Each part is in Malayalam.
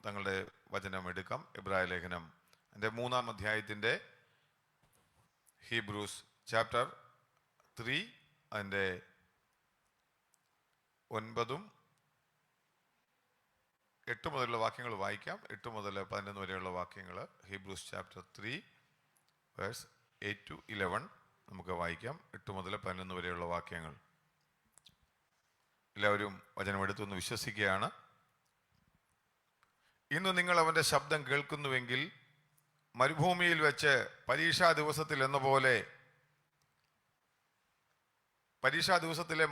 തങ്ങളുടെ വചനം എടുക്കാം. എബ്രായ ലേഖനം എൻ്റെ 3-ാം അധ്യായത്തിൻ്റെ ഹീബ്രൂസ് ചാപ്റ്റർ 3 അതിൻ്റെ 9-ഉം 8 മുതലുള്ള വാക്യങ്ങൾ വായിക്കാം. 8 മുതൽ 11 വരെയുള്ള വാക്യങ്ങൾ ഹീബ്രൂസ് ചാപ്റ്റർ 3 വേഴ്സ് 8 to 11 നമുക്ക് വായിക്കാം. 8 മുതൽ 11 വരെയുള്ള വാക്യങ്ങൾ. എല്ലാവരും വചനമെടുത്തൊന്ന് വിശ്വസിക്കുകയാണ്. ഇന്ന് നിങ്ങൾ അവൻ്റെ ശബ്ദം കേൾക്കുന്നുവെങ്കിൽ മരുഭൂമിയിൽ വെച്ച് പരീക്ഷാ ദിവസത്തിലെ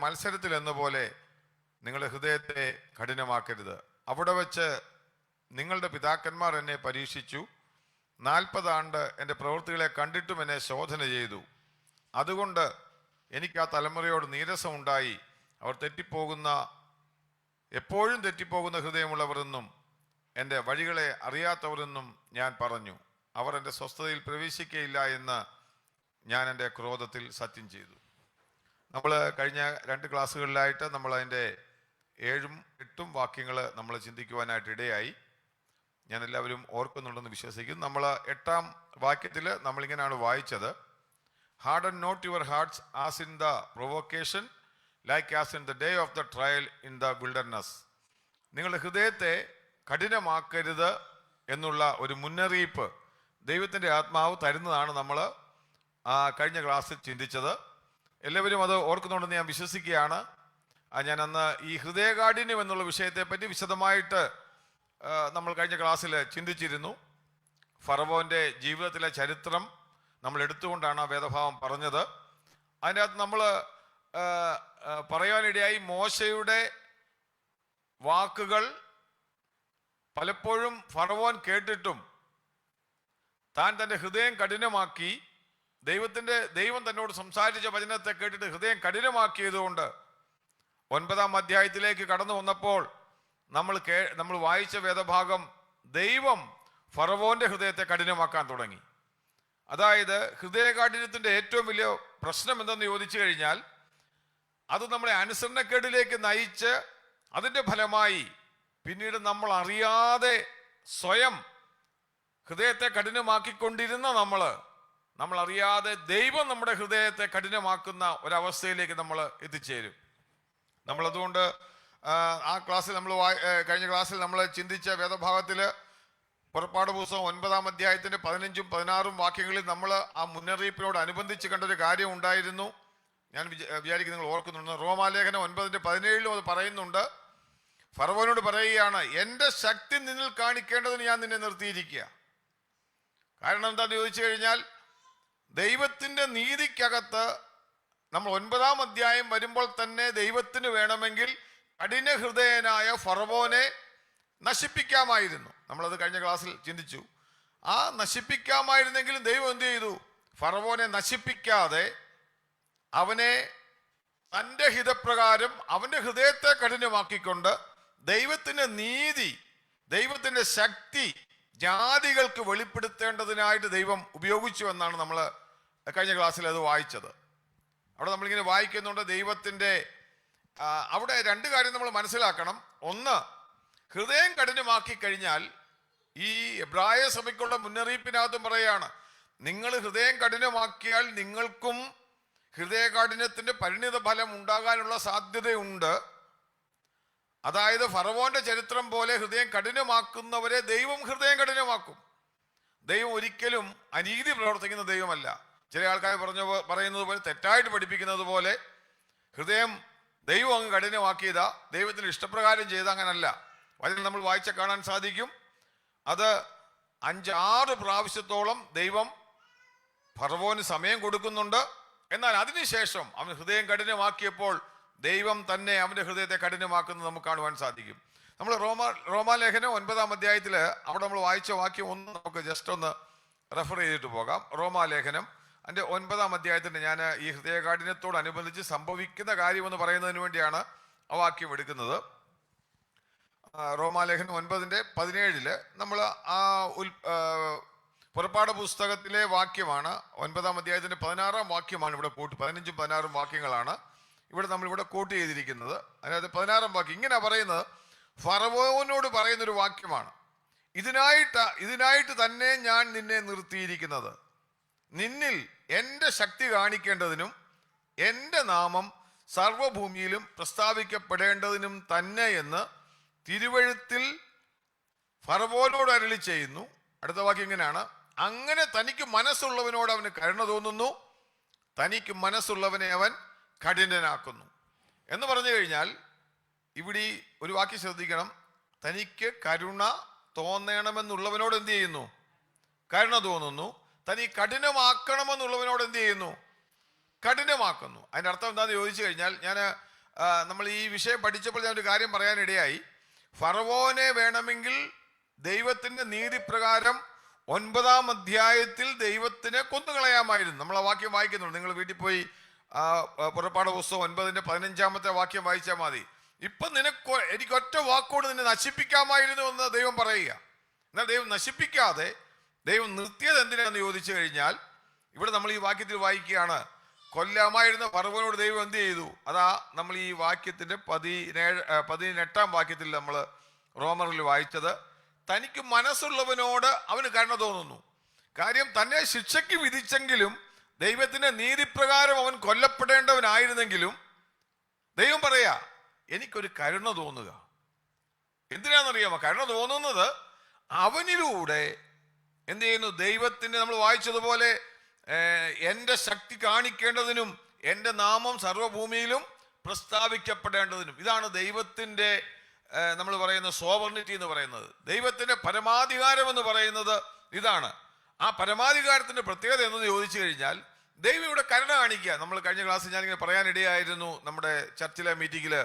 മത്സരത്തിൽ എന്ന പോലെ നിങ്ങളുടെ ഹൃദയത്തെ കഠിനമാക്കരുത്. അവിടെ വെച്ച് നിങ്ങളുടെ പിതാക്കന്മാർ എന്നെ പരീക്ഷിച്ചു, 40 ആണ്ട് എൻ്റെ പ്രവൃത്തികളെ കണ്ടിട്ടും എന്നെ ശോധന ചെയ്തു. അതുകൊണ്ട് എനിക്ക് ആ തലമുറയോട് നീരസമുണ്ടായി. അവർ എപ്പോഴും തെറ്റിപ്പോകുന്ന ഹൃദയമുള്ളവർ എന്നും എൻ്റെ വഴികളെ അറിയാത്തവർ എന്നും ഞാൻ പറഞ്ഞു. അവർ എൻ്റെ സ്വസ്ഥതയിൽ പ്രവേശിക്കുകയില്ല എന്ന് ഞാൻ എൻ്റെ ക്രോധത്തിൽ സത്യം ചെയ്തു. നമ്മൾ കഴിഞ്ഞ 2 ക്ലാസ്സുകളിലായിട്ട് നമ്മൾ അതിൻ്റെ 7-ഉം 8-ഉം വാക്യങ്ങൾ നമ്മൾ ചിന്തിക്കുവാനായിട്ട് ഇടയായി. ഞാൻ എല്ലാവരും ഓർക്കുന്നുണ്ടെന്ന് വിശ്വസിക്കുന്നു. നമ്മൾ 8-ാം വാക്യത്തിൽ നമ്മളിങ്ങനെയാണ് വായിച്ചത്: Harden not your hearts as in the provocation, like as in the day of the trial in the wilderness. നിങ്ങളുടെ ഹൃദയത്തെ കഠിനമാക്കരുത് എന്നുള്ള ഒരു മുന്നറിയിപ്പ് ദൈവത്തിൻ്റെ ആത്മാവ് തരുന്നതാണ് നമ്മൾ കഴിഞ്ഞ ക്ലാസ്സിൽ ചിന്തിച്ചത്. എല്ലാവരും അത് ഓർക്കുന്നുണ്ടെന്ന് ഞാൻ വിശ്വസിക്കുകയാണ്. ഞാൻ അന്ന് ഈ ഹൃദയകാഠിന്യം എന്നുള്ള വിഷയത്തെപ്പറ്റി വിശദമായിട്ട് നമ്മൾ കഴിഞ്ഞ ക്ലാസ്സിൽ ചിന്തിച്ചിരുന്നു. ഫറവോൻ്റെ ജീവിതത്തിലെ ചരിത്രം നമ്മൾ എടുത്തുകൊണ്ടാണ് ആ വേദഭാവം പറഞ്ഞത്. അതിനകത്ത് നമ്മൾ പറയാനിടയായി മോശയുടെ വാക്കുകൾ പലപ്പോഴും ഫറവോൻ കേട്ടിട്ടും താൻ തൻ്റെ ഹൃദയം കഠിനമാക്കി, ദൈവം തന്നോട് സംസാരിച്ച വചനത്തെ കേട്ടിട്ട് ഹൃദയം കഠിനമാക്കിയതുകൊണ്ട് 9-ാം അധ്യായത്തിലേക്ക് കടന്നു വന്നപ്പോൾ നമ്മൾ വായിച്ച വേദഭാഗം ദൈവം ഫറവോന്റെ ഹൃദയത്തെ കഠിനമാക്കാൻ തുടങ്ങി. അതായത് ഹൃദയകാഠിന്യത്തിൻ്റെ ഏറ്റവും വലിയ പ്രശ്നം എന്തെന്ന് ചോദിച്ചു കഴിഞ്ഞാൽ അത് നമ്മളെ അനുസരണക്കേടിലേക്ക് നയിച്ച് അതിൻ്റെ ഫലമായി പിന്നീട് നമ്മൾ അറിയാതെ സ്വയം ഹൃദയത്തെ കഠിനമാക്കിക്കൊണ്ടിരുന്ന നമ്മൾ അറിയാതെ ദൈവം നമ്മുടെ ഹൃദയത്തെ കഠിനമാക്കുന്ന ഒരവസ്ഥയിലേക്ക് നമ്മൾ എത്തിച്ചേരും. നമ്മളതുകൊണ്ട് ആ ക്ലാസ്സിൽ കഴിഞ്ഞ ക്ലാസ്സിൽ നമ്മൾ ചിന്തിച്ച വേദഭാഗത്തിൽ പുറപ്പാട് പുസ്തകം 9-ാം അധ്യായത്തിൻ്റെ 15-ഉം 16-ഉം വാക്യങ്ങളിൽ നമ്മൾ ആ മുന്നറിയിപ്പിനോട് അനുബന്ധിച്ച് കണ്ടൊരു കാര്യം ഉണ്ടായിരുന്നു. ഞാൻ വിചാരിക്കുന്നു നിങ്ങൾ ഓർക്കുന്നുണ്ട്. റോമാലേഖനം 9-ന്റെ 17-ലും അത് പറയുന്നുണ്ട്. ഫറവോനോട് പറയുകയാണ്, എൻ്റെ ശക്തി നിന്നിൽ കാണിക്കേണ്ടതിന് ഞാൻ നിന്നെ നിർത്തിയിരിക്കുക. കാരണം എന്താണെന്ന് ചോദിച്ചു കഴിഞ്ഞാൽ ദൈവത്തിൻ്റെ നീതിക്കകത്ത് നമ്മൾ 9-ാം അധ്യായം വരുമ്പോൾ തന്നെ ദൈവത്തിന് വേണമെങ്കിൽ കഠിന ഹൃദയനായ ഫറവോനെ നശിപ്പിക്കാമായിരുന്നു. നമ്മളത് കഴിഞ്ഞ ക്ലാസ്സിൽ ചിന്തിച്ചു. ആ നശിപ്പിക്കാമായിരുന്നെങ്കിലും ദൈവം എന്ത് ചെയ്തു? ഫറവോനെ നശിപ്പിക്കാതെ അവനെ തൻ്റെ ഹിതപ്രകാരം അവൻ്റെ ഹൃദയത്തെ കഠിനമാക്കിക്കൊണ്ട് ദൈവത്തിൻ്റെ നീതി, ദൈവത്തിൻ്റെ ശക്തി ജാതികൾക്ക് വെളിപ്പെടുത്തേണ്ടതിനായിട്ട് ദൈവം ഉപയോഗിച്ചു എന്നാണ് നമ്മൾ കഴിഞ്ഞ ക്ലാസ്സിൽ അത് വായിച്ചത്. അവിടെ നമ്മളിങ്ങനെ വായിക്കുന്നുണ്ട് ദൈവത്തിൻ്റെ അവിടെ 2 കാര്യം നമ്മൾ മനസ്സിലാക്കണം. ഒന്ന്, ഹൃദയം കഠിനമാക്കി കഴിഞ്ഞാൽ ഈ എബ്രായ സഭയ്ക്കുള്ള മുന്നറിയിപ്പിനകത്തും പറയുകയാണ്, നിങ്ങൾ ഹൃദയം കഠിനമാക്കിയാൽ നിങ്ങൾക്കും ഹൃദയകാഠിന്യത്തിൻ്റെ പരിണിത ഫലം ഉണ്ടാകാനുള്ള സാധ്യതയുണ്ട്. അതായത് ഫറവോന്റെ ചരിത്രം പോലെ ഹൃദയം കഠിനമാക്കുന്നവരെ ദൈവം ഹൃദയം കഠിനമാക്കും. ദൈവം ഒരിക്കലും അനീതി പ്രവർത്തിക്കുന്ന ദൈവമല്ല. ചില ആൾക്കാർ പറയുന്നത് പോലെ, തെറ്റായിട്ട് പഠിപ്പിക്കുന്നത് പോലെ ഹൃദയം ദൈവം അങ്ങ് കഠിനമാക്കിയതാ, ദൈവത്തിന് ഇഷ്ടപ്രകാരം ചെയ്ത, അങ്ങനല്ല. അതിൽ നമ്മൾ വായിച്ച കാണാൻ സാധിക്കും. അത് 5-6 പ്രാവശ്യത്തോളം ദൈവം ഫറവോന് സമയം കൊടുക്കുന്നുണ്ട്. എന്നാൽ അതിനുശേഷം അവൻ ഹൃദയം കഠിനമാക്കിയപ്പോൾ ദൈവം തന്നെ അവൻ്റെ ഹൃദയത്തെ കഠിനമാക്കുന്നത് നമുക്ക് കാണുവാൻ സാധിക്കും. നമ്മൾ റോമാലേഖനം 9-ാം അധ്യായത്തിൽ അവിടെ നമ്മൾ വായിച്ച വാക്യം ഒന്ന് നമുക്ക് ജസ്റ്റ് ഒന്ന് റെഫർ ചെയ്തിട്ട് പോകാം. റോമാലേഖനം അതിൻ്റെ 9-ാം അധ്യായത്തിന് ഞാൻ ഈ ഹൃദയകാഠിന്യത്തോടനുബന്ധിച്ച് സംഭവിക്കുന്ന കാര്യമെന്ന് പറയുന്നതിന് വേണ്ടിയാണ് ആ വാക്യം എടുക്കുന്നത്. റോമാലേഖനം 9-ന്റെ 17 നമ്മൾ ആ പുറപ്പാട് പുസ്തകത്തിലെ വാക്യമാണ്. 9-ാം അധ്യായത്തിൻ്റെ 16-ാം വാക്യമാണ് ഇവിടെ 15-ഉം 16-ഉം വാക്യങ്ങളാണ് നമ്മളിവിടെ കോട്ട് ചെയ്തിരിക്കുന്നത്. അതിനകത്ത് 16-ാം വാക്യം ഇങ്ങനെ പറയുന്നത്, ഫറവോനോട് പറയുന്നൊരു വാക്യമാണ്. ഇതിനായിട്ട് തന്നെ ഞാൻ നിന്നെ നിർത്തിയിരിക്കുന്നത്, നിന്നിൽ എൻ്റെ ശക്തി കാണിക്കേണ്ടതിനും എൻ്റെ നാമം സർവഭൂമിയിലും പ്രസ്താവിക്കപ്പെടേണ്ടതിനും തന്നെ എന്ന് തിരുവഴുത്തിൽ ഫറവോനോട് അരുളി ചെയ്യുന്നു. അടുത്ത വാക്യം ഇങ്ങനെയാണ്: അങ്ങനെ തനിക്ക് മനസ്സുള്ളവനോട് അവന് കരുണ തോന്നുന്നു, തനിക്ക് മനസ്സുള്ളവനെ അവൻ കഠിനനാക്കുന്നു. എന്ന് പറഞ്ഞു കഴിഞ്ഞാൽ ഇവിടെ ഒരു വാക്യം ശ്രദ്ധിക്കണം. തനിക്ക് കരുണ തോന്നണമെന്നുള്ളവനോട് എന്ത് ചെയ്യുന്നു? കരുണ തോന്നുന്നു. തനിക്ക് കഠിനമാക്കണമെന്നുള്ളവനോട് എന്ത് ചെയ്യുന്നു? കഠിനമാക്കുന്നു. അതിൻ്റെ അർത്ഥം എന്താണെന്ന് ചോദിച്ചു കഴിഞ്ഞാൽ, നമ്മൾ ഈ വിഷയം പഠിച്ചപ്പോൾ ഞാൻ ഒരു കാര്യം പറയാനിടയായി. ഫറവോനെ വേണമെങ്കിൽ ദൈവത്തിൻ്റെ നീതിപ്രകാരം 9-ാം അധ്യായത്തിൽ ദൈവത്തിനെ കൊന്നുകളയാമായിരുന്നു. നമ്മൾ ആ വാക്യം വായിക്കുന്നുണ്ട്. നിങ്ങൾ വീട്ടിൽ പോയി പുറപ്പാട് പുസ്തകം 9-ന്റെ 15-ാമത്തെ വാക്യം വായിച്ചാൽ മതി. ഇപ്പം എനിക്ക് ഒറ്റ വാക്കോട് നിന്നെ നശിപ്പിക്കാമായിരുന്നു എന്ന് ദൈവം പറയുക. എന്നാൽ ദൈവം നശിപ്പിക്കാതെ ദൈവം നിർത്തിയത് എന്തിനാണെന്ന് ചോദിച്ചു കഴിഞ്ഞാൽ, ഇവിടെ നമ്മൾ ഈ വാക്യത്തിൽ വായിക്കുകയാണ്, കൊല്ലാമായിരുന്ന ഫറവോനോട് ദൈവം എന്ത് ചെയ്തു? അതാ നമ്മൾ ഈ വാക്യത്തിന്റെ 18-ാം വാക്യത്തിൽ നമ്മൾ റോമറിൽ വായിച്ചത്. തനിക്ക് മനസ്സുള്ളവനോട് അവന് കരുണ തോന്നുന്നു. കാര്യം തന്നെ ശിക്ഷയ്ക്ക് വിധിച്ചെങ്കിലും ദൈവത്തിന്റെ നീതിപ്രകാരം അവൻ കൊല്ലപ്പെടേണ്ടവനായിരുന്നെങ്കിലും ദൈവം പറയാ, എനിക്കൊരു കരുണ തോന്നുക. എന്തിനാണെന്നറിയാമോ? കരുണ തോന്നുന്നത് അവനിലൂടെ എന്ത് ചെയ്യുന്നു? ദൈവത്തിന്റെ, നമ്മൾ വായിച്ചതുപോലെ, എൻ്റെ ശക്തി കാണിക്കേണ്ടതിനും എൻ്റെ നാമം സർവഭൂമിയിലും പ്രസ്താവിക്കപ്പെടേണ്ടതിനും. ഇതാണ് ദൈവത്തിൻ്റെ നമ്മൾ പറയുന്ന സോവർണിറ്റി എന്ന് പറയുന്നത്. ദൈവത്തിൻ്റെ പരമാധികാരം എന്ന് പറയുന്നത് ഇതാണ്. ആ പരമാധികാരത്തിൻ്റെ പ്രത്യേകത എന്തെന്ന് ചോദിച്ചു കഴിഞ്ഞാൽ, ദൈവം ഇവിടെ കരുണ കാണിക്കുക. നമ്മൾ കഴിഞ്ഞ ക്ലാസ്സിൽ ഞാനിങ്ങനെ പറയാനിടയായിരുന്നു നമ്മുടെ ചർച്ചിലെ മീറ്റിങ്ങിൽ.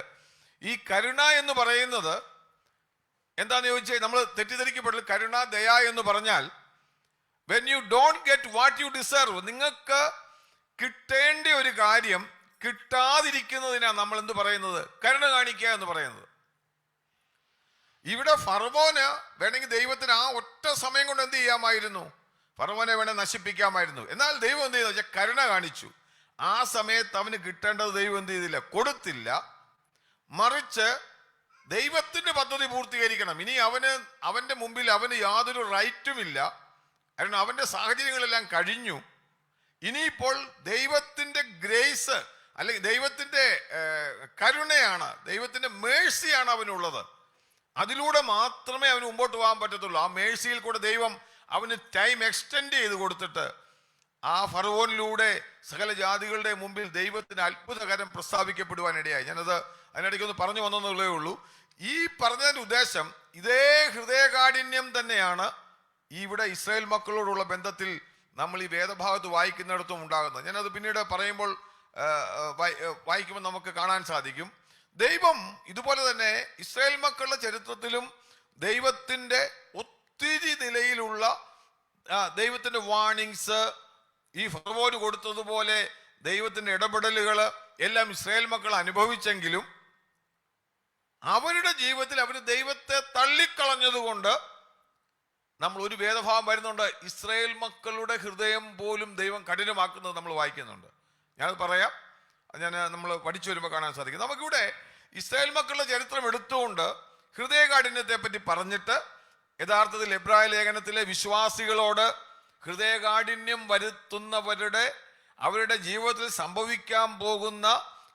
ഈ കരുണ എന്ന് പറയുന്നത് എന്താന്ന് ചോദിച്ചാൽ, നമ്മൾ തെറ്റിദ്ധരിക്കപ്പെടില്ല. കരുണ, ദയ എന്ന് പറഞ്ഞാൽ when you don't get what you deserve, നിങ്ങൾക്ക് കിട്ടേണ്ട ഒരു കാര്യം കിട്ടാതിരിക്കുന്നതിനാണ് നമ്മൾ എന്ത് പറയുന്നത്? കരുണ കാണിക്കുക എന്ന് പറയുന്നത്. ഇവിടെ ഫറവോന് വേണമെങ്കിൽ ദൈവത്തിന് ആ ഒറ്റ സമയം കൊണ്ട് എന്ത് ചെയ്യാമായിരുന്നു? ഫറവോനെ വേണേൽ നശിപ്പിക്കാമായിരുന്നു. എന്നാൽ ദൈവം എന്ത് ചെയ്തു? കരുണ കാണിച്ചു. ആ സമയത്ത് അവന് കിട്ടേണ്ടത് ദൈവം എന്ത് ചെയ്തില്ല? കൊടുത്തില്ല. മറിച്ച് ദൈവത്തിന്റെ പദ്ധതി പൂർത്തീകരിക്കണം. ഇനി അവന്റെ മുമ്പിൽ അവന് യാതൊരു റൈറ്റുമില്ല. കാരണം അവന്റെ സാഹചര്യങ്ങളെല്ലാം കഴിഞ്ഞു. ഇനിയിപ്പോൾ ദൈവത്തിന്റെ ഗ്രേസ് അല്ലെങ്കിൽ ദൈവത്തിന്റെ കരുണയാണ്, ദൈവത്തിന്റെ മേഴ്സിയാണ് അവനുള്ളത്. അതിലൂടെ മാത്രമേ അവന് മുമ്പോട്ട് പോകാൻ പറ്റത്തുള്ളൂ. ആ മേഴ്സിയിൽ കൂടെ ദൈവം അവന് ടൈം എക്സ്റ്റെൻഡ് ചെയ്ത് കൊടുത്തിട്ട് ആ ഫറവോനിലൂടെ സകല ജാതികളുടെ മുമ്പിൽ ദൈവത്തിന് അത്ഭുതകരം പ്രസ്താവിക്കപ്പെടുവാനിടയായി. ഞാനത് അതിനിടയ്ക്കൊന്ന് പറഞ്ഞു വന്നേ ഉള്ളൂ. ഈ പറഞ്ഞതിൻ്റെ ഉദ്ദേശം ഇതേ ഹൃദയകാഠിന്യം തന്നെയാണ് ഇവിടെ ഇസ്രായേൽ മക്കളോടുള്ള ബന്ധത്തിൽ നമ്മൾ ഈ വേദഭാഗത്ത് വായിക്കുന്നിടത്തും ഉണ്ടാകുന്നത്. ഞാനത് പിന്നീട് പറയുമ്പോൾ വായിക്കുമ്പോൾ നമുക്ക് കാണാൻ സാധിക്കും. ദൈവം ഇതുപോലെ തന്നെ ഇസ്രായേൽ മക്കളുടെ ചരിത്രത്തിലും ദൈവത്തിൻ്റെ ഒത്തിരി നിലയിലുള്ള ദൈവത്തിൻ്റെ വാണിങ്സ്, ഈ ഫറവോന് കൊടുത്തതുപോലെ ദൈവത്തിൻ്റെ ഇടപെടലുകൾ എല്ലാം ഇസ്രായേൽ മക്കൾ അനുഭവിച്ചെങ്കിലും അവരുടെ ജീവിതത്തിൽ അവർ ദൈവത്തെ തള്ളിക്കളഞ്ഞതുകൊണ്ട് നമ്മൾ ഒരു വേദഭാവം വരുന്നുണ്ട്, ഇസ്രായേൽ മക്കളുടെ ഹൃദയം പോലും ദൈവം കഠിനമാക്കുന്നത് നമ്മൾ വായിക്കുന്നുണ്ട്. ഞാനത് പറയാം, നമ്മൾ പഠിച്ചു വരുമ്പോൾ കാണാൻ സാധിക്കും. നമുക്കിവിടെ ഇസ്രായേൽ മക്കളുടെ ചരിത്രം എടുത്തുകൊണ്ട് ഹൃദയകാഠിന്യത്തെ പറ്റി പറഞ്ഞിട്ട് യഥാർത്ഥത്തിൽ എബ്രായ ലേഖനത്തിലെ വിശ്വാസികളോട് ഹൃദയകാഠിന്യം അവരുടെ ജീവിതത്തിൽ സംഭവിക്കാൻ പോകുന്ന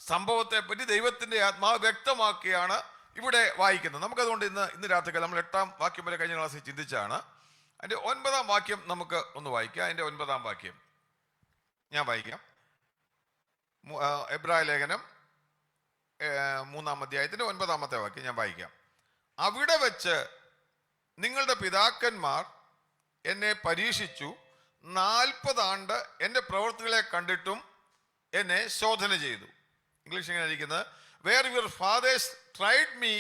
സംഭവത്തെ പറ്റി ദൈവത്തിന്റെ ആത്മാവ് വ്യക്തമാക്കിയാണ് ഇവിടെ വായിക്കുന്നത്. നമുക്കതുകൊണ്ട് ഇന്ന് രാത്രി നമ്മൾ 8-ാം വാക്യം വരെ കഴിഞ്ഞ ക്ലാസ്സിൽ ചിന്തിച്ചാണ്. അതിൻ്റെ 9-ാം വാക്യം നമുക്ക് ഒന്ന് വായിക്കാം. അതിൻ്റെ 9-ാം വാക്യം ഞാൻ വായിക്കാം. എബ്രായ ലേഖനം 3-ാം അധ്യായത്തിൻ്റെ 9-ാമത്തെ വാക്യം ഞാൻ വായിക്കാം. അവിടെ വെച്ച് നിങ്ങളുടെ പിതാക്കന്മാർ എന്നെ പരീക്ഷിച്ചു, 40 ആണ്ട് എൻ്റെ പ്രവൃത്തികളെ കണ്ടിട്ടും എന്നെ ശോധന ചെയ്തു. ഇംഗ്ലീഷ് എങ്ങനെ ഇരിക്കുന്നത്? Where your fathers tried me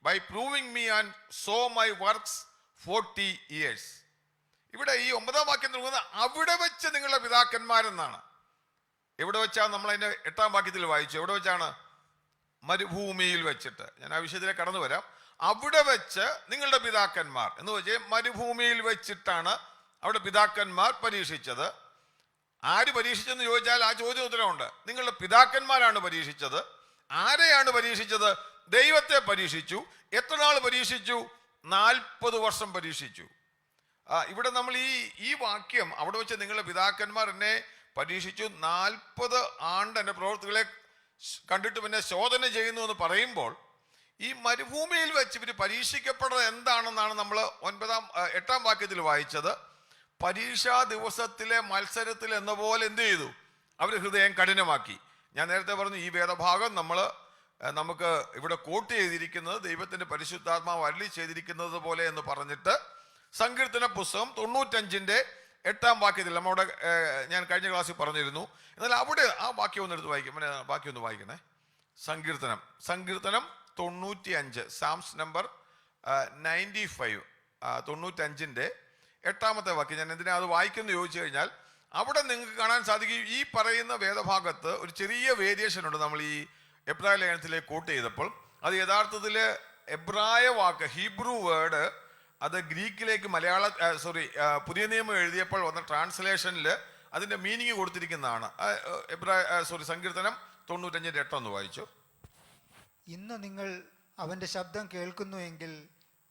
by proving me and saw my works 40 years. ഇവിടെ ഈ 9-ാം വാക്യം നൽകുന്നത് അവിടെ വെച്ച് നിങ്ങളുടെ പിതാക്കന്മാരെന്നാണ്. എവിടെ വെച്ചാണ്? നമ്മൾ അതിൻ്റെ 8-ാം വാക്യത്തിൽ വായിച്ചു. എവിടെ വെച്ചാണ്? മരുഭൂമിയിൽ വെച്ചിട്ട്. ഞാൻ ആ വിഷയത്തിലേക്ക് കടന്നു വരാം. അവിടെ വെച്ച് നിങ്ങളുടെ പിതാക്കന്മാർ എന്ന് വെച്ചാൽ മരുഭൂമിയിൽ വെച്ചിട്ടാണ് അവിടെ പിതാക്കന്മാർ പരീക്ഷിച്ചത്. ആര് പരീക്ഷിച്ചെന്ന് ചോദിച്ചാൽ ആ ചോദ്യം ഉത്തരവുണ്ട്. നിങ്ങളുടെ പിതാക്കന്മാരാണ് പരീക്ഷിച്ചത്. ആരെയാണ് പരീക്ഷിച്ചത്? ദൈവത്തെ പരീക്ഷിച്ചു. എത്ര നാൾ പരീക്ഷിച്ചു? 40 വർഷം പരീക്ഷിച്ചു. ഇവിടെ നമ്മൾ ഈ വാക്യം അവിടെ വെച്ച് നിങ്ങളുടെ പിതാക്കന്മാർ എന്നെ പരീക്ഷിച്ചു, 40 ആണ്ട് എൻ്റെ പ്രവൃത്തികളെ കണ്ടിട്ട് പിന്നെ ശോധന ചെയ്യുന്നു എന്ന് പറയുമ്പോൾ, ഈ മരുഭൂമിയിൽ വെച്ച് ഇവർ പരീക്ഷിക്കപ്പെടുന്നത് എന്താണെന്നാണ് നമ്മൾ 8-ാം വാക്യത്തിൽ വായിച്ചത്. പരീക്ഷാ ദിവസത്തിലെ മത്സരത്തിൽ എന്ന പോലെ എന്ത് ചെയ്തു? അവർ ഹൃദയം കഠിനമാക്കി. ഞാൻ നേരത്തെ പറഞ്ഞു, ഈ വേദഭാഗം നമുക്ക് ഇവിടെ കോട്ട് ചെയ്തിരിക്കുന്നത് ദൈവത്തിന്റെ പരിശുദ്ധാത്മാവ് അരുളി ചെയ്തിരിക്കുന്നത് പോലെ എന്ന് പറഞ്ഞിട്ട് സങ്കീർത്തന പുസ്തകം 95-ന്റെ 8-ാം വാക്യത്തിൽ നമ്മുടെ ഞാൻ കഴിഞ്ഞ ക്ലാസ്സിൽ പറഞ്ഞിരുന്നു. എന്നാൽ അവിടെ ആ വാക്യം ഒന്ന് എടുത്ത് വായിക്കും. ബാക്കി ഒന്ന് വായിക്കണേ. സങ്കീർത്തനം 95, സാംസ് നമ്പർ 95, 95-ന്റെ 8-ാമത്തെ വാക്യം. ഞാൻ എന്തിനാ അത് വായിക്കുന്നു ചോദിച്ചു കഴിഞ്ഞാൽ, അവിടെ നിങ്ങൾക്ക് കാണാൻ സാധിക്കും ഈ പറയുന്ന വേദഭാഗത്ത് ഒരു ചെറിയ വേരിയേഷൻ ഉണ്ട്. നമ്മൾ ഈ എബ്രായ ലേഖനത്തിലേക്ക് കോട്ട് ചെയ്തപ്പോൾ അത് യഥാർത്ഥത്തിൽ എബ്രായ വാക്ക്, ഹീബ്രു വേർഡ്, അത് ഗ്രീക്കിലേക്ക് പുതിയ നിയമം എഴുതിയപ്പോൾ വന്ന ട്രാൻസ്ലേഷനിൽ അതിന്റെ മീനിങ് കൊടുത്തിരിക്കുന്നതാണ്. സങ്കീർത്തനം 95-ന്റെ 8 ഒന്ന് വായിച്ചു. ഇന്ന് നിങ്ങൾ അവന്റെ ശബ്ദം കേൾക്കുന്നുവെങ്കിൽ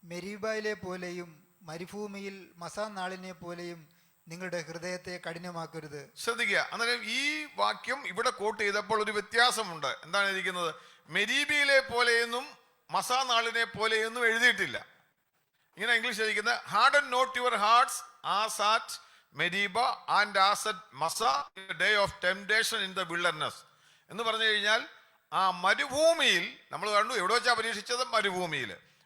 മെരീബയിലെ പോലെയും മരുഭൂമിയിൽ മസാ നാളിനെ പോലെയും നിങ്ങളുടെ ഹൃദയത്തെ കഠിനമാക്കരുത്. ശ്രദ്ധിക്കുക. അന്നേരം ഈ വാക്യം ഇവിടെ കോട്ട് ചെയ്തപ്പോൾ ഒരു വ്യത്യാസമുണ്ട്. എന്താണ് ഇരിക്കുന്നത്? മെരീബയിലെ പോലെയെന്നും മസാ നാളിനെ പോലെയൊന്നും എഴുതിയിട്ടില്ല. ഇങ്ങനെ ഇംഗ്ലീഷ് എഴുതിക്കുന്നത്, harden not your hearts as at Meribah and as at Massah in the day of temptation in the wilderness എന്ന് പറഞ്ഞു കഴിഞ്ഞാൽ, ആ മരുഭൂമിയിൽ നമ്മൾ കണ്ടു. എവിടെ വെച്ചാ പരീക്ഷിച്ചത്?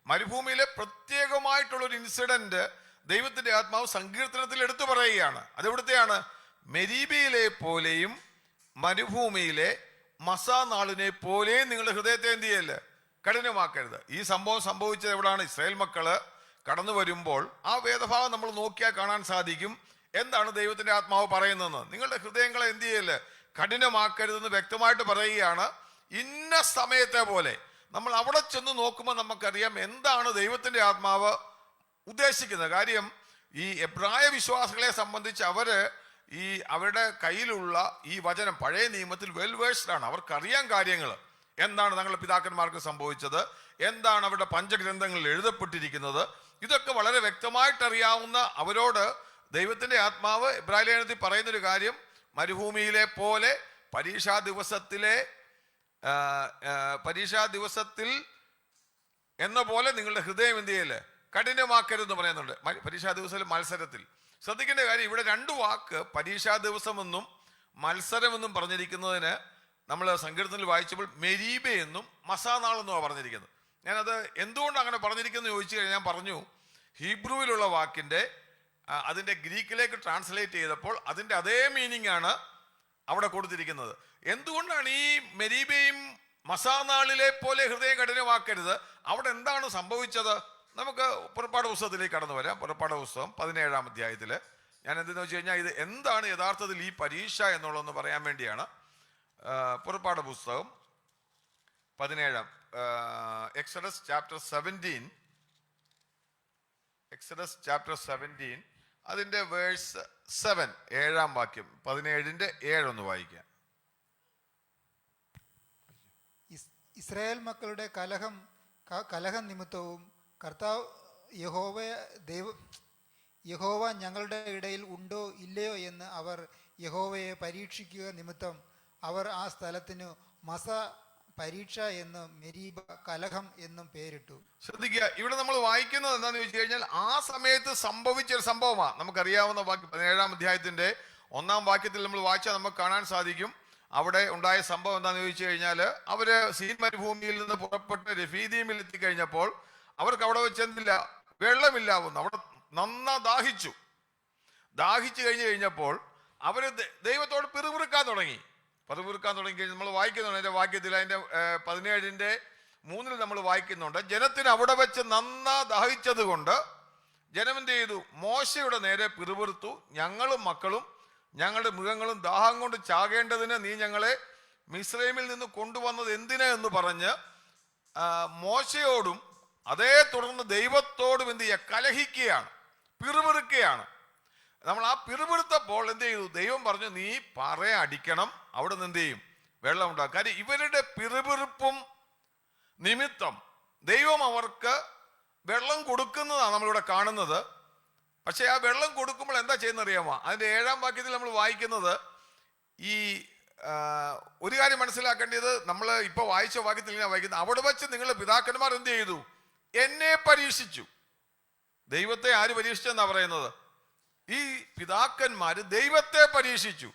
മരുഭൂമിയിലെ പ്രത്യേകമായിട്ടുള്ളൊരു ഇൻസിഡന്റ് ദൈവത്തിന്റെ ആത്മാവ് സങ്കീർത്തനത്തിൽ എടുത്തു പറയുകയാണ്. അതെവിടുത്തെയാണ്? മെരീബയിലെ പോലെയും മരുഭൂമിയിലെ മസാ നാളിനെ പോലെയും നിങ്ങളുടെ ഹൃദയത്തെ എന്ത് ചെയ്യല്ലേ? കഠിനമാക്കരുത്. ഈ സംഭവം സംഭവിച്ചത് എവിടാണ്? ഇസ്രായേൽ മക്കള് കടന്നു വരുമ്പോൾ ആ വേദഭാഗം നമ്മൾ നോക്കിയാൽ കാണാൻ സാധിക്കും എന്താണ് ദൈവത്തിന്റെ ആത്മാവ് പറയുന്നതെന്ന്. നിങ്ങളുടെ ഹൃദയങ്ങളെ എന്ത് ചെയ്യല്ലേ? കഠിനമാക്കരുതെന്ന് വ്യക്തമായിട്ട് പറയുകയാണ്. ഇന്ന സമയത്തെ പോലെ നമ്മൾ അവിടെ ചെന്ന് നോക്കുമ്പോൾ നമുക്കറിയാം എന്താണ് ദൈവത്തിന്റെ ആത്മാവ് ഉദ്ദേശിക്കുന്നത്. കാര്യം ഈ എബ്രായ വിശ്വാസികളെ സംബന്ധിച്ച് അവരുടെ കയ്യിലുള്ള ഈ വചനം പഴയ നിയമത്തിൽ വെൽ വേഴ്സ്ഡ് ആണ്. അവർക്കറിയാം കാര്യങ്ങൾ എന്താണ് തങ്ങളുടെ പിതാക്കന്മാർക്ക് സംഭവിച്ചത്, എന്താണ് അവരുടെ പഞ്ചഗ്രന്ഥങ്ങളിൽ എഴുതപ്പെട്ടിരിക്കുന്നത്. ഇതൊക്കെ വളരെ വ്യക്തമായിട്ട് അറിയാവുന്ന അവരോട് ദൈവത്തിന്റെ ആത്മാവ് എബ്രായ ലേഖനത്തിൽ പറയുന്നൊരു കാര്യം, മരുഭൂമിയിലെ പോലെ പരീക്ഷാ ദിവസത്തിൽ എന്ന പോലെ നിങ്ങളുടെ ഹൃദയം എന്ത് ചെയ്യല്ലേ? കഠിനമാക്കരുതെന്ന് പറയുന്നുണ്ട്. പരീക്ഷാ ദിവസത്തിൽ മത്സരത്തിൽ ശ്രദ്ധിക്കേണ്ട കാര്യം, ഇവിടെ 2 വാക്ക് പരീക്ഷാ ദിവസമെന്നും മത്സരമെന്നും പറഞ്ഞിരിക്കുന്നതിന് നമ്മൾ സങ്കീർത്തനത്തിൽ വായിച്ചപ്പോൾ മെരീബ എന്നും മസാ നാളെന്നുമാണ് പറഞ്ഞിരിക്കുന്നത്. ഞാനത് എന്തുകൊണ്ട് അങ്ങനെ പറഞ്ഞിരിക്കുന്നത് ചോദിച്ചു കഴിഞ്ഞാൽ ഞാൻ പറഞ്ഞു, ഹീബ്രുവിലുള്ള വാക്കിന്റെ അതിന്റെ ഗ്രീക്കിലേക്ക് ട്രാൻസ്ലേറ്റ് ചെയ്തപ്പോൾ അതിന്റെ അതേ മീനിങ് ആണ് അവിടെ കൊടുത്തിരിക്കുന്നത്. എന്തുകൊണ്ടാണ് ഈ മെരീബയും മസാ നാളിലെ പോലെ ഹൃദയം കഠിനമാക്കരുത്? അവിടെ എന്താണ് സംഭവിച്ചത്? നമുക്ക് പുറപ്പാട് പുസ്തകത്തിലേക്ക് കടന്നു വരാം. പുറപ്പാട് പുസ്തകം 17-ാം അധ്യായത്തിൽ ഞാൻ എന്തെന്ന് വെച്ച് കഴിഞ്ഞാൽ ഇത് എന്താണ് യഥാർത്ഥത്തിൽ ഈ പരീക്ഷ എന്നുള്ളതെന്ന് പറയാൻ വേണ്ടിയാണ്. പുറപ്പാട് പുസ്തകം 17, എക്സഡസ് ചാപ്റ്റർ 17, അതിന്റെ വേഴ്സ് 7, 7-ാം വാക്യം, 17-ന്റെ 7 ഒന്ന് വായിക്കാം. ഇസ്രായേൽ മക്കളുടെ കലഹ നിമിത്തവും കർത്താവ് യഹോവ ഞങ്ങളുടെ ഇടയിൽ ഉണ്ടോ ഇല്ലയോ എന്ന് അവർ യഹോവയെ പരീക്ഷിക്കുക നിമിത്തം അവർ ആ സ്ഥലത്തിന് മസ പരീക്ഷ എന്നും മെരീബ കലഹം എന്നും പേരിട്ടു. ശ്രദ്ധിക്കുക, ഇവിടെ നമ്മൾ വായിക്കുന്നത് എന്താണെന്ന് ചോദിച്ചു കഴിഞ്ഞാൽ ആ സമയത്ത് സംഭവിച്ചൊരു സംഭവമാണ്. നമുക്കറിയാവുന്ന വാക്യം 17-ാം അധ്യായത്തിന്റെ 1-ാം വാക്യത്തിൽ നമ്മൾ വായിച്ചാൽ നമുക്ക് കാണാൻ സാധിക്കും അവിടെ ഉണ്ടായ സംഭവം എന്താണെന്ന് ചോദിച്ചു കഴിഞ്ഞാൽ, അവര് സീൻ മരുഭൂമിയിൽ നിന്ന് പുറപ്പെട്ട് രഫീദീമിൽ എത്തിക്കഴിഞ്ഞപ്പോൾ അവർക്ക് അവിടെ വെച്ച് എന്തില്ല? വെള്ളമില്ലാവുന്നു. അവിടെ ദാഹിച്ചു കഴിഞ്ഞപ്പോൾ അവര് ദൈവത്തോട് പിറുപിറുക്കാൻ തുടങ്ങി കഴിഞ്ഞ് നമ്മൾ വായിക്കുന്നുണ്ട്. അതിന്റെ വാക്യത്തിൽ അതിന്റെ 17-ന്റെ 3 നമ്മൾ വായിക്കുന്നുണ്ട്, ജനത്തിന് അവിടെ വെച്ച് ദാഹിച്ചത് കൊണ്ട് ജനം എന്ത് ചെയ്തു? മോശയുടെ നേരെ പിറുപിറുത്തു, ഞങ്ങളും മക്കളും ഞങ്ങളുടെ മൃഗങ്ങളും ദാഹം കൊണ്ട് ചാകേണ്ടതിന് നീ ഞങ്ങളെ മിസ്രൈമിൽ നിന്ന് കൊണ്ടുവന്നത് എന്തിനാ എന്ന് പറഞ്ഞ് മോശയോടും അതേ തുടർന്ന് ദൈവത്തോടും എന്ത് ചെയ്യുക? കലഹിക്കുകയാണ്, പിറുപിറുക്കുകയാണ്. നമ്മൾ ആ പിറുപിറുത്തപ്പോൾ എന്ത് ചെയ്തു? ദൈവം പറഞ്ഞു, നീ പാറ അടിക്കണം, അവിടെ നിന്ന് എന്ത് ചെയ്യും? വെള്ളം ഉണ്ടാകും. കാര്യം ഇവരുടെ പിറുപിറുപ്പും നിമിത്തം ദൈവം അവർക്ക് വെള്ളം കൊടുക്കുന്നതാണ് നമ്മളിവിടെ കാണുന്നത്. പക്ഷെ ആ വെള്ളം കൊടുക്കുമ്പോൾ എന്താ ചെയ്യുന്ന അറിയാമോ? അതിന്റെ 7-ാം വാക്യത്തിൽ നമ്മൾ വായിക്കുന്നത് ഈ ഒരു കാര്യം മനസ്സിലാക്കേണ്ടത്, നമ്മൾ ഇപ്പൊ വായിച്ച വാക്യത്തിൽ ഇങ്ങനെ വായിക്കുന്നത്, അവിടെ വെച്ച് നിങ്ങളുടെ പിതാക്കന്മാർ എന്ത് ചെയ്തു? എന്നെ പരീക്ഷിച്ചു. ദൈവത്തെ ആര് പരീക്ഷിച്ചെന്നാ പറയുന്നത്? ഈ പിതാക്കന്മാര് ദൈവത്തെ പരീക്ഷിച്ചു.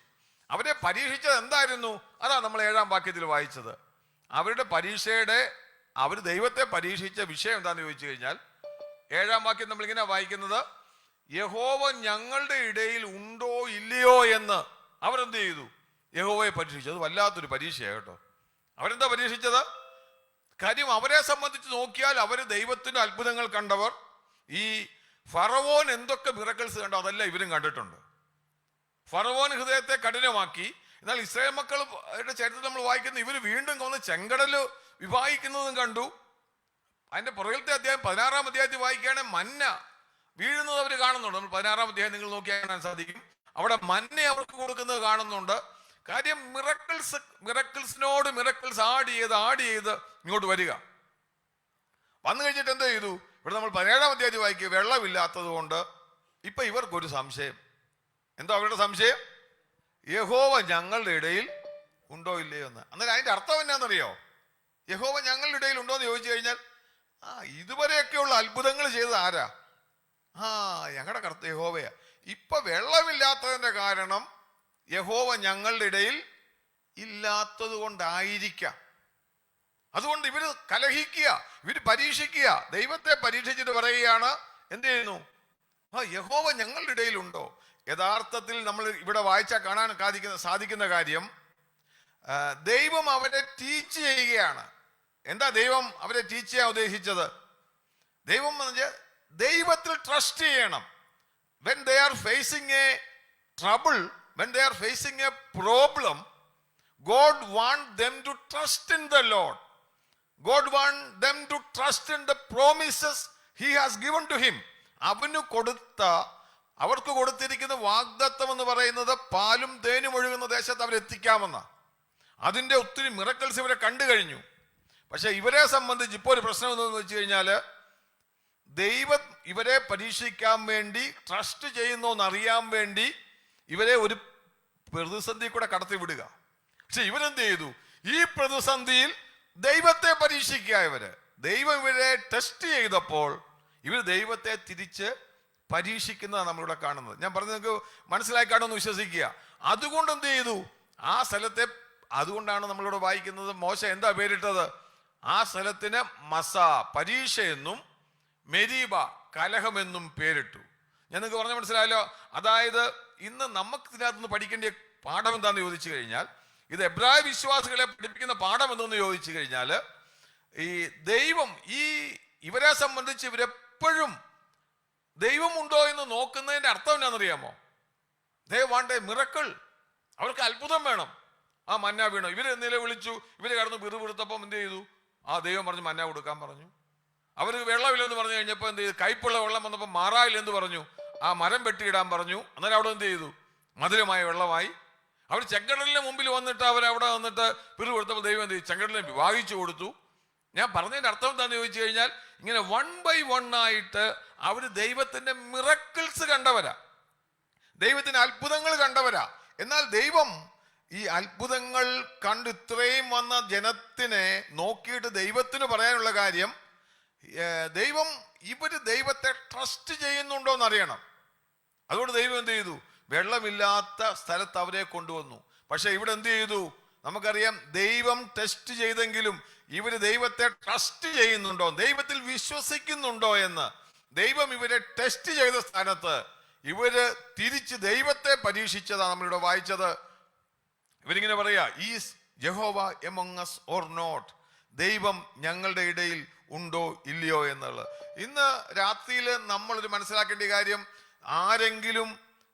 അവരെ പരീക്ഷിച്ചത് എന്തായിരുന്നു? അതാ നമ്മൾ 7-ാം വാക്യത്തിൽ വായിച്ചത്. അവരുടെ പരീക്ഷയുടെ അവർ ദൈവത്തെ പരീക്ഷിച്ച വിഷയം എന്താന്ന് ചോദിച്ചു കഴിഞ്ഞാൽ 7-ാം വാക്യം നമ്മളിങ്ങനെ വായിക്കുന്നത്, യഹോവ ഞങ്ങളുടെ ഇടയിൽ ഉണ്ടോ ഇല്ലയോ എന്ന് അവരെന്ത് ചെയ്തു? യഹോവയെ പരീക്ഷിച്ചു. അത് വല്ലാത്തൊരു പരീക്ഷയാണ് കേട്ടോ. അവരെന്താ പരീക്ഷിച്ചത്? കാര്യം അവരെ സംബന്ധിച്ച് നോക്കിയാൽ അവർ ദൈവത്തിന്റെ അത്ഭുതങ്ങൾ കണ്ടവർ. ഈ ഫറവോൻ എന്തൊക്കെ മിറക്കിൾസ് കണ്ടോ അതെല്ലാം ഇവരും കണ്ടിട്ടുണ്ട്. ഫറവോൻ ഹൃദയത്തെ കഠിനമാക്കി. എന്നാൽ ഇസ്രായേൽ മക്കളുടെ ചരിത്രത്തിൽ നമ്മൾ വായിക്കുന്ന ഇവർ വീണ്ടും കൊന്ന് ചെങ്കടല് വിഭാഗിക്കുന്നതും കണ്ടു. അതിന്റെ പുറകിലത്തെ അധ്യായം 16-ാം അധ്യായത്തിൽ വായിക്കുകയാണെങ്കിൽ മന്ന വീഴുന്നത് അവർ കാണുന്നുണ്ട്. നമ്മൾ 16-ാം അധ്യായം നിങ്ങൾ നോക്കിയാൽ കാണാൻ സാധിക്കും. അവിടെ മന്ന അവർക്ക് കൊടുക്കുന്നത് കാണുന്നുണ്ട്. കാര്യം മിറക്കിൾസിനോട് മിറക്കിൾസ് ആഡ് ചെയ്ത് ഇങ്ങോട്ട് വരിക. വന്നു കഴിഞ്ഞിട്ട് എന്ത് ചെയ്തു? ഇവിടെ നമ്മൾ 17-ാം അധ്യായത്തിൽ വായിക്കുക, വെള്ളമില്ലാത്തത് കൊണ്ട് ഇപ്പൊ ഇവർക്കൊരു സംശയം. എന്താ അവരുടെ സംശയം? യഹോവ ഞങ്ങളുടെ ഇടയിൽ ഉണ്ടോ ഇല്ലയോ എന്ന്. അന്നേരം അതിന്റെ അർത്ഥം എന്നാണെന്നറിയോ? യഹോവ ഞങ്ങളുടെ ഇടയിൽ ഉണ്ടോ എന്ന് ചോദിച്ചു കഴിഞ്ഞാൽ, ഇതുവരെയൊക്കെയുള്ള അത്ഭുതങ്ങൾ ചെയ്തത് ആരാ? ഞങ്ങളുടെ കർത്താവ് യഹോവയാ. ഇപ്പൊ വെള്ളമില്ലാത്തതിന്റെ കാരണം യഹോവ ഞങ്ങളുടെ ഇടയിൽ ഇല്ലാത്തത് കൊണ്ടായിരിക്കാം. അതുകൊണ്ട് ഇവര് കലഹിക്കുക, ഇവര് പരീക്ഷിക്കുക. ദൈവത്തെ പരീക്ഷിച്ചിട്ട് പറയുകയാണ്, എന്ത് ചെയ്യുന്നു? യഹോവ ഞങ്ങളുടെ ഇടയിലുണ്ടോ? യഥാർത്ഥത്തിൽ നമ്മൾ ഇവിടെ വായിച്ചാൽ കാണാൻ സാധിക്കുന്ന കാര്യം, ദൈവം അവരെ ടീച്ച് ചെയ്യുകയാണ്. എന്താ ദൈവം അവരെ ടീച്ച് ചെയ്യാൻ ഉദ്ദേശിച്ചത്? ദൈവം ദൈവത്തിൽ ട്രസ്റ്റ് ചെയ്യണം. when they are facing a trouble, when they are facing a problem, God want them to trust in the Lord. God want them to trust in the promises he has given to him. അവർക്ക് കൊടുത്തിരിക്കുന്ന വാഗ്ദത്തം എന്ന് പറയുന്നത് പാലും തേനും ഒഴുകുന്ന ദേശത്ത് അവരെത്തിക്കാമെന്ന. അതിന്റെ ഒത്തിരി മിറക്കിൾസ് ഇവരെ കണ്ടു കഴിഞ്ഞു. പക്ഷെ ഇവരെ സംബന്ധിച്ച് ഇപ്പോൾ ഒരു പ്രശ്നം എന്താണെന്ന് വെച്ച് കഴിഞ്ഞാല്, ദൈവം ഇവരെ പരീക്ഷിക്കാൻ വേണ്ടി ട്രസ്റ്റ് ചെയ്യുന്നോന്നറിയാൻ വേണ്ടി ഇവരെ ഒരു പ്രതിസന്ധി കൂടെ കടത്തി വിടുക. പക്ഷെ ഇവരെന്ത് ചെയ്തു? ഈ പ്രതിസന്ധിയിൽ ദൈവത്തെ പരീക്ഷിക്കുക. ദൈവം ഇവരെ ടെസ്റ്റ് ചെയ്തപ്പോൾ ഇവർ ദൈവത്തെ തിരിച്ച് പരീക്ഷിക്കുന്നതാണ് നമ്മളിവിടെ കാണുന്നത്. ഞാൻ പറഞ്ഞത് നിങ്ങൾക്ക് മനസ്സിലായി കാണുമെന്ന് വിശ്വസിക്കുക. അതുകൊണ്ട് എന്ത് ചെയ്തു? ആ സ്ഥലത്തെ, അതുകൊണ്ടാണ് നമ്മളിവിടെ വായിക്കുന്നത്, മോശ എന്താ പേരിട്ടത്? ആ സ്ഥലത്തിന് മസ പരീക്ഷ എന്നും മെരീബ കലഹമെന്നും പേരിട്ടു. ഞാൻ നിങ്ങൾക്ക് പറഞ്ഞ മനസ്സിലായല്ലോ. അതായത് ഇന്ന് നമുക്ക് ഇതിനകത്ത് നിന്ന് പഠിക്കേണ്ട പാഠം എന്താണെന്ന് ചോദിച്ചു കഴിഞ്ഞാൽ, ഇത് എബ്രായ വിശ്വാസികളെ പഠിപ്പിക്കുന്ന പാഠം എന്തെന്ന് ചോദിച്ചു കഴിഞ്ഞാൽ, ഈ ദൈവം ഇവരെ സംബന്ധിച്ച് ഇവരെപ്പോഴും ദൈവമുണ്ടോ എന്ന് നോക്കുന്നതിന്റെ അർത്ഥം എന്നാണെന്നറിയാമോ? They want a miracle. അവർക്ക് അത്ഭുതം വേണം. മന്ന വീണു, ഇവര് നിലവിളിച്ചു, ഇവര് കടന്ന് പിറുപിറുത്തപ്പം എന്ത് ചെയ്തു? ദൈവം പറഞ്ഞു മന്ന കൊടുക്കാൻ പറഞ്ഞു. അവർക്ക് വെള്ളമില്ലെന്ന് പറഞ്ഞു കഴിഞ്ഞപ്പോൾ എന്ത് ചെയ്തു? കയ്പുള്ള വെള്ളം വന്നപ്പോൾ മാറായില്ലെന്ന് പറഞ്ഞു. മരം വെട്ടിയിടാൻ പറഞ്ഞു. അന്നേരം അവിടെ എന്ത് ചെയ്തു? മധുരമായ വെള്ളമായി. അവർ ചെങ്കടലിന്റെ മുമ്പിൽ വന്നിട്ട് അവരവിടെ വന്നിട്ട് പിറുപിറുത്തപ്പോൾ ദൈവം എന്ത് ചെയ്തു? ചെങ്കടലിനെ വിവാഹിച്ചു കൊടുത്തു. ഞാൻ പറഞ്ഞതിന്റെ അർത്ഥം എന്താണെന്ന് ചോദിച്ചു കഴിഞ്ഞാൽ, ഇങ്ങനെ 1 by 1 ആയിട്ട് അവര് ദൈവത്തിന്റെ മിറക്കിൾസ് കണ്ടവരാ, ദൈവത്തിന്റെ അത്ഭുതങ്ങൾ കണ്ടവരാ. എന്നാൽ ദൈവം ഈ അത്ഭുതങ്ങൾ കണ്ട് ഇത്രയും വന്ന ജനത്തിനെ നോക്കിയിട്ട് ദൈവത്തിന് പറയാനുള്ള കാര്യം, ഇവര് ദൈവത്തെ ട്രസ്റ്റ് ചെയ്യുന്നുണ്ടോ എന്നറിയണം. അതുകൊണ്ട് ദൈവം എന്ത് ചെയ്തു? വെള്ളമില്ലാത്ത സ്ഥലത്ത് അവരെ കൊണ്ടുവന്നു. പക്ഷെ ഇവിടെ എന്ത് ചെയ്തു? നമുക്കറിയാം, ദൈവം ടെസ്റ്റ് ചെയ്തെങ്കിലും ഇവര് ദൈവത്തെ ട്രസ്റ്റ് ചെയ്യുന്നുണ്ടോ, ദൈവത്തിൽ വിശ്വസിക്കുന്നുണ്ടോ എന്ന്. ദൈവം ഇവരെ ടെസ്റ്റ് ചെയ്ത സ്ഥാനത്ത് ഇവര് തിരിച്ച് ദൈവത്തെ പരീക്ഷിച്ചതാണ് നമ്മളിവിടെ വായിച്ചത്. ഇവരിങ്ങനെ പറയാ, ഈസ് യഹോവ എമംഗ് us or not? ദൈവം ഞങ്ങളുടെ ഇടയിൽ ഉണ്ടോ ഇല്ലയോ എന്നുള്ളത്. ഇന്ന് രാത്രിയിൽ നമ്മളൊരു മനസ്സിലാക്കേണ്ട കാര്യം, ആരെങ്കിലും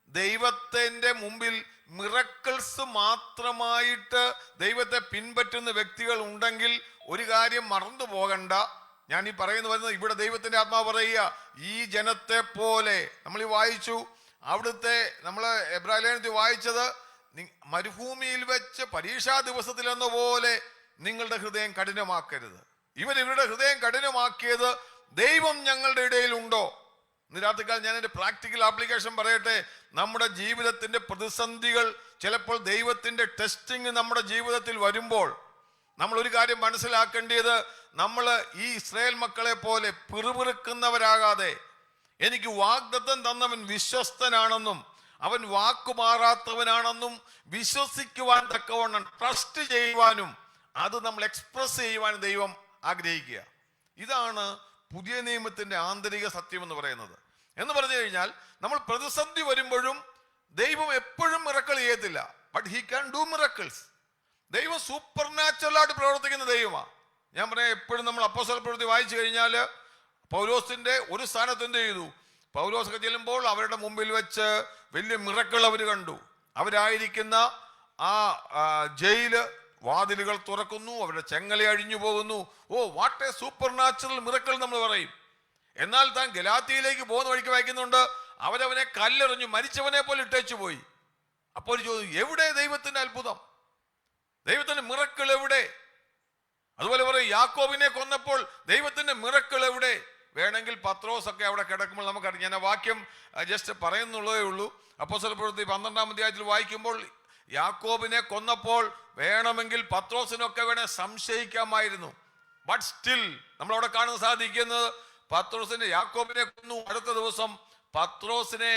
ദൈവത്തിന്റെ മുമ്പിൽ മിറക്കിൾസ് മാത്രമായിട്ട് ദൈവത്തെ പിൻപറ്റുന്ന വ്യക്തികൾ ഉണ്ടെങ്കിൽ ഒരു കാര്യം മറന്നു പോകണ്ട. ഞാൻ ഈ പറയുന്നത് ഇവിടെ ദൈവത്തിന്റെ ആത്മാവ് പറയുക, ഈ ജനത്തെ പോലെ നമ്മൾ ഈ വായിച്ചു, അവിടുത്തെ നമ്മൾ എബ്രായ ലേഖനത്തിൽ വായിച്ചത്, മരുഭൂമിയിൽ വെച്ച് പരീക്ഷാ ദിവസത്തിൽ എന്ന പോലെ നിങ്ങളുടെ ഹൃദയം കഠിനമാക്കരുത്. ഇവരുടെ ഹൃദയം കഠിനമാക്കിയത് ദൈവം ഞങ്ങളുടെ ഇടയിൽ ഉണ്ടോ? ഇന്ന് രാത്രിക്കാൽ ഞാൻ എൻ്റെ പ്രാക്ടിക്കൽ ആപ്ലിക്കേഷൻ പറയട്ടെ. നമ്മുടെ ജീവിതത്തിന്റെ പ്രതിസന്ധികൾ, ചിലപ്പോൾ ദൈവത്തിന്റെ ടെസ്റ്റിംഗ് നമ്മുടെ ജീവിതത്തിൽ വരുമ്പോൾ നമ്മൾ ഒരു കാര്യം മനസ്സിലാക്കേണ്ടത്, നമ്മൾ ഈ ഇസ്രായേൽ മക്കളെ പോലെ പിറുപിറുക്കുന്നവരാകാതെ, എനിക്ക് വാഗ്ദത്തം തന്നവൻ വിശ്വസ്തനാണെന്നും അവൻ വാക്കുമാറാത്തവനാണെന്നും വിശ്വസിക്കുവാൻ തക്കവണ്ണം ട്രസ്റ്റ് ചെയ്യുവാനും അത് നമ്മൾ എക്സ്പ്രസ് ചെയ്യുവാനും ദൈവം ആഗ്രഹിക്കുക. ഇതാണ് പുതിയ നിയമത്തിന്റെ ആന്തരിക സത്യം എന്ന് പറയുന്നത്. എന്ന് പറഞ്ഞു കഴിഞ്ഞാൽ, നമ്മൾ പ്രതിസന്ധി വരുമ്പോഴും ദൈവം എപ്പോഴും മിറക്കിൾ ചെയ്യത്തില്ല. But he can do miracles. ദൈവം സൂപ്പർ നാച്ചുറൽ ആയിട്ട് പ്രവർത്തിക്കുന്ന ദൈവമാണ്. ഞാൻ പറയാം, എപ്പോഴും നമ്മൾ അപ്പോസ്തല പ്രവൃത്തി വായിച്ചു കഴിഞ്ഞാൽ പൗലോസിന്റെ ഒരു സ്ഥാനത്ത് എന്ത് ചെയ്തു? പൗലോസൊക്കെ ചെല്ലുമ്പോൾ അവരുടെ മുമ്പിൽ വെച്ച് വലിയ മിറക്കിൾ അവർ കണ്ടു. അവരായിരിക്കുന്ന ആ ജയില് വാതിലുകൾ തുറക്കുന്നു, അവരുടെ ചെങ്ങല അഴിഞ്ഞു പോകുന്നു. Oh, what a supernatural miracle നമ്മൾ പറയും. എന്നാൽ താൻ ഗലാത്യയിലേക്ക് പോകുന്ന വഴിക്ക് വായിക്കുന്നുണ്ട്, അവരവനെ കല്ലെറിഞ്ഞു മരിച്ചവനെ പോലെ ഇട്ടേച്ചു പോയി. അപ്പോൾ ചോദിച്ചു, എവിടെ ദൈവത്തിന്റെ അത്ഭുതം? ദൈവത്തിന്റെ മിറക്കിൾ എവിടെ? അതുപോലെ പറയും, യാക്കോബിനെ കൊന്നപ്പോൾ ദൈവത്തിന്റെ മിറക്കിൾ എവിടെ? വേണമെങ്കിൽ പത്രോസ് ഒക്കെ അവിടെ കിടക്കുമ്പോൾ നമുക്കറിയാം. ഞാൻ ആ വാക്യം ജസ്റ്റ് പറയുന്നുള്ളതേ ഉള്ളൂ. അപ്പോസ്തല പ്രവൃത്തി 12-ാം അധ്യായത്തിൽ വായിക്കുമ്പോൾ യാക്കോബിനെ കൊന്നപ്പോൾ വേണമെങ്കിൽ പത്രോസിനൊക്കെ വേണേ സംശയിക്കാമായിരുന്നു. ബട്ട് സ്റ്റിൽ നമ്മളവിടെ കാണാൻ സാധിക്കുന്നത്, പത്രോസിനെ യാക്കോബിനെ കൊന്നു. അടുത്ത ദിവസം പത്രോസിനെ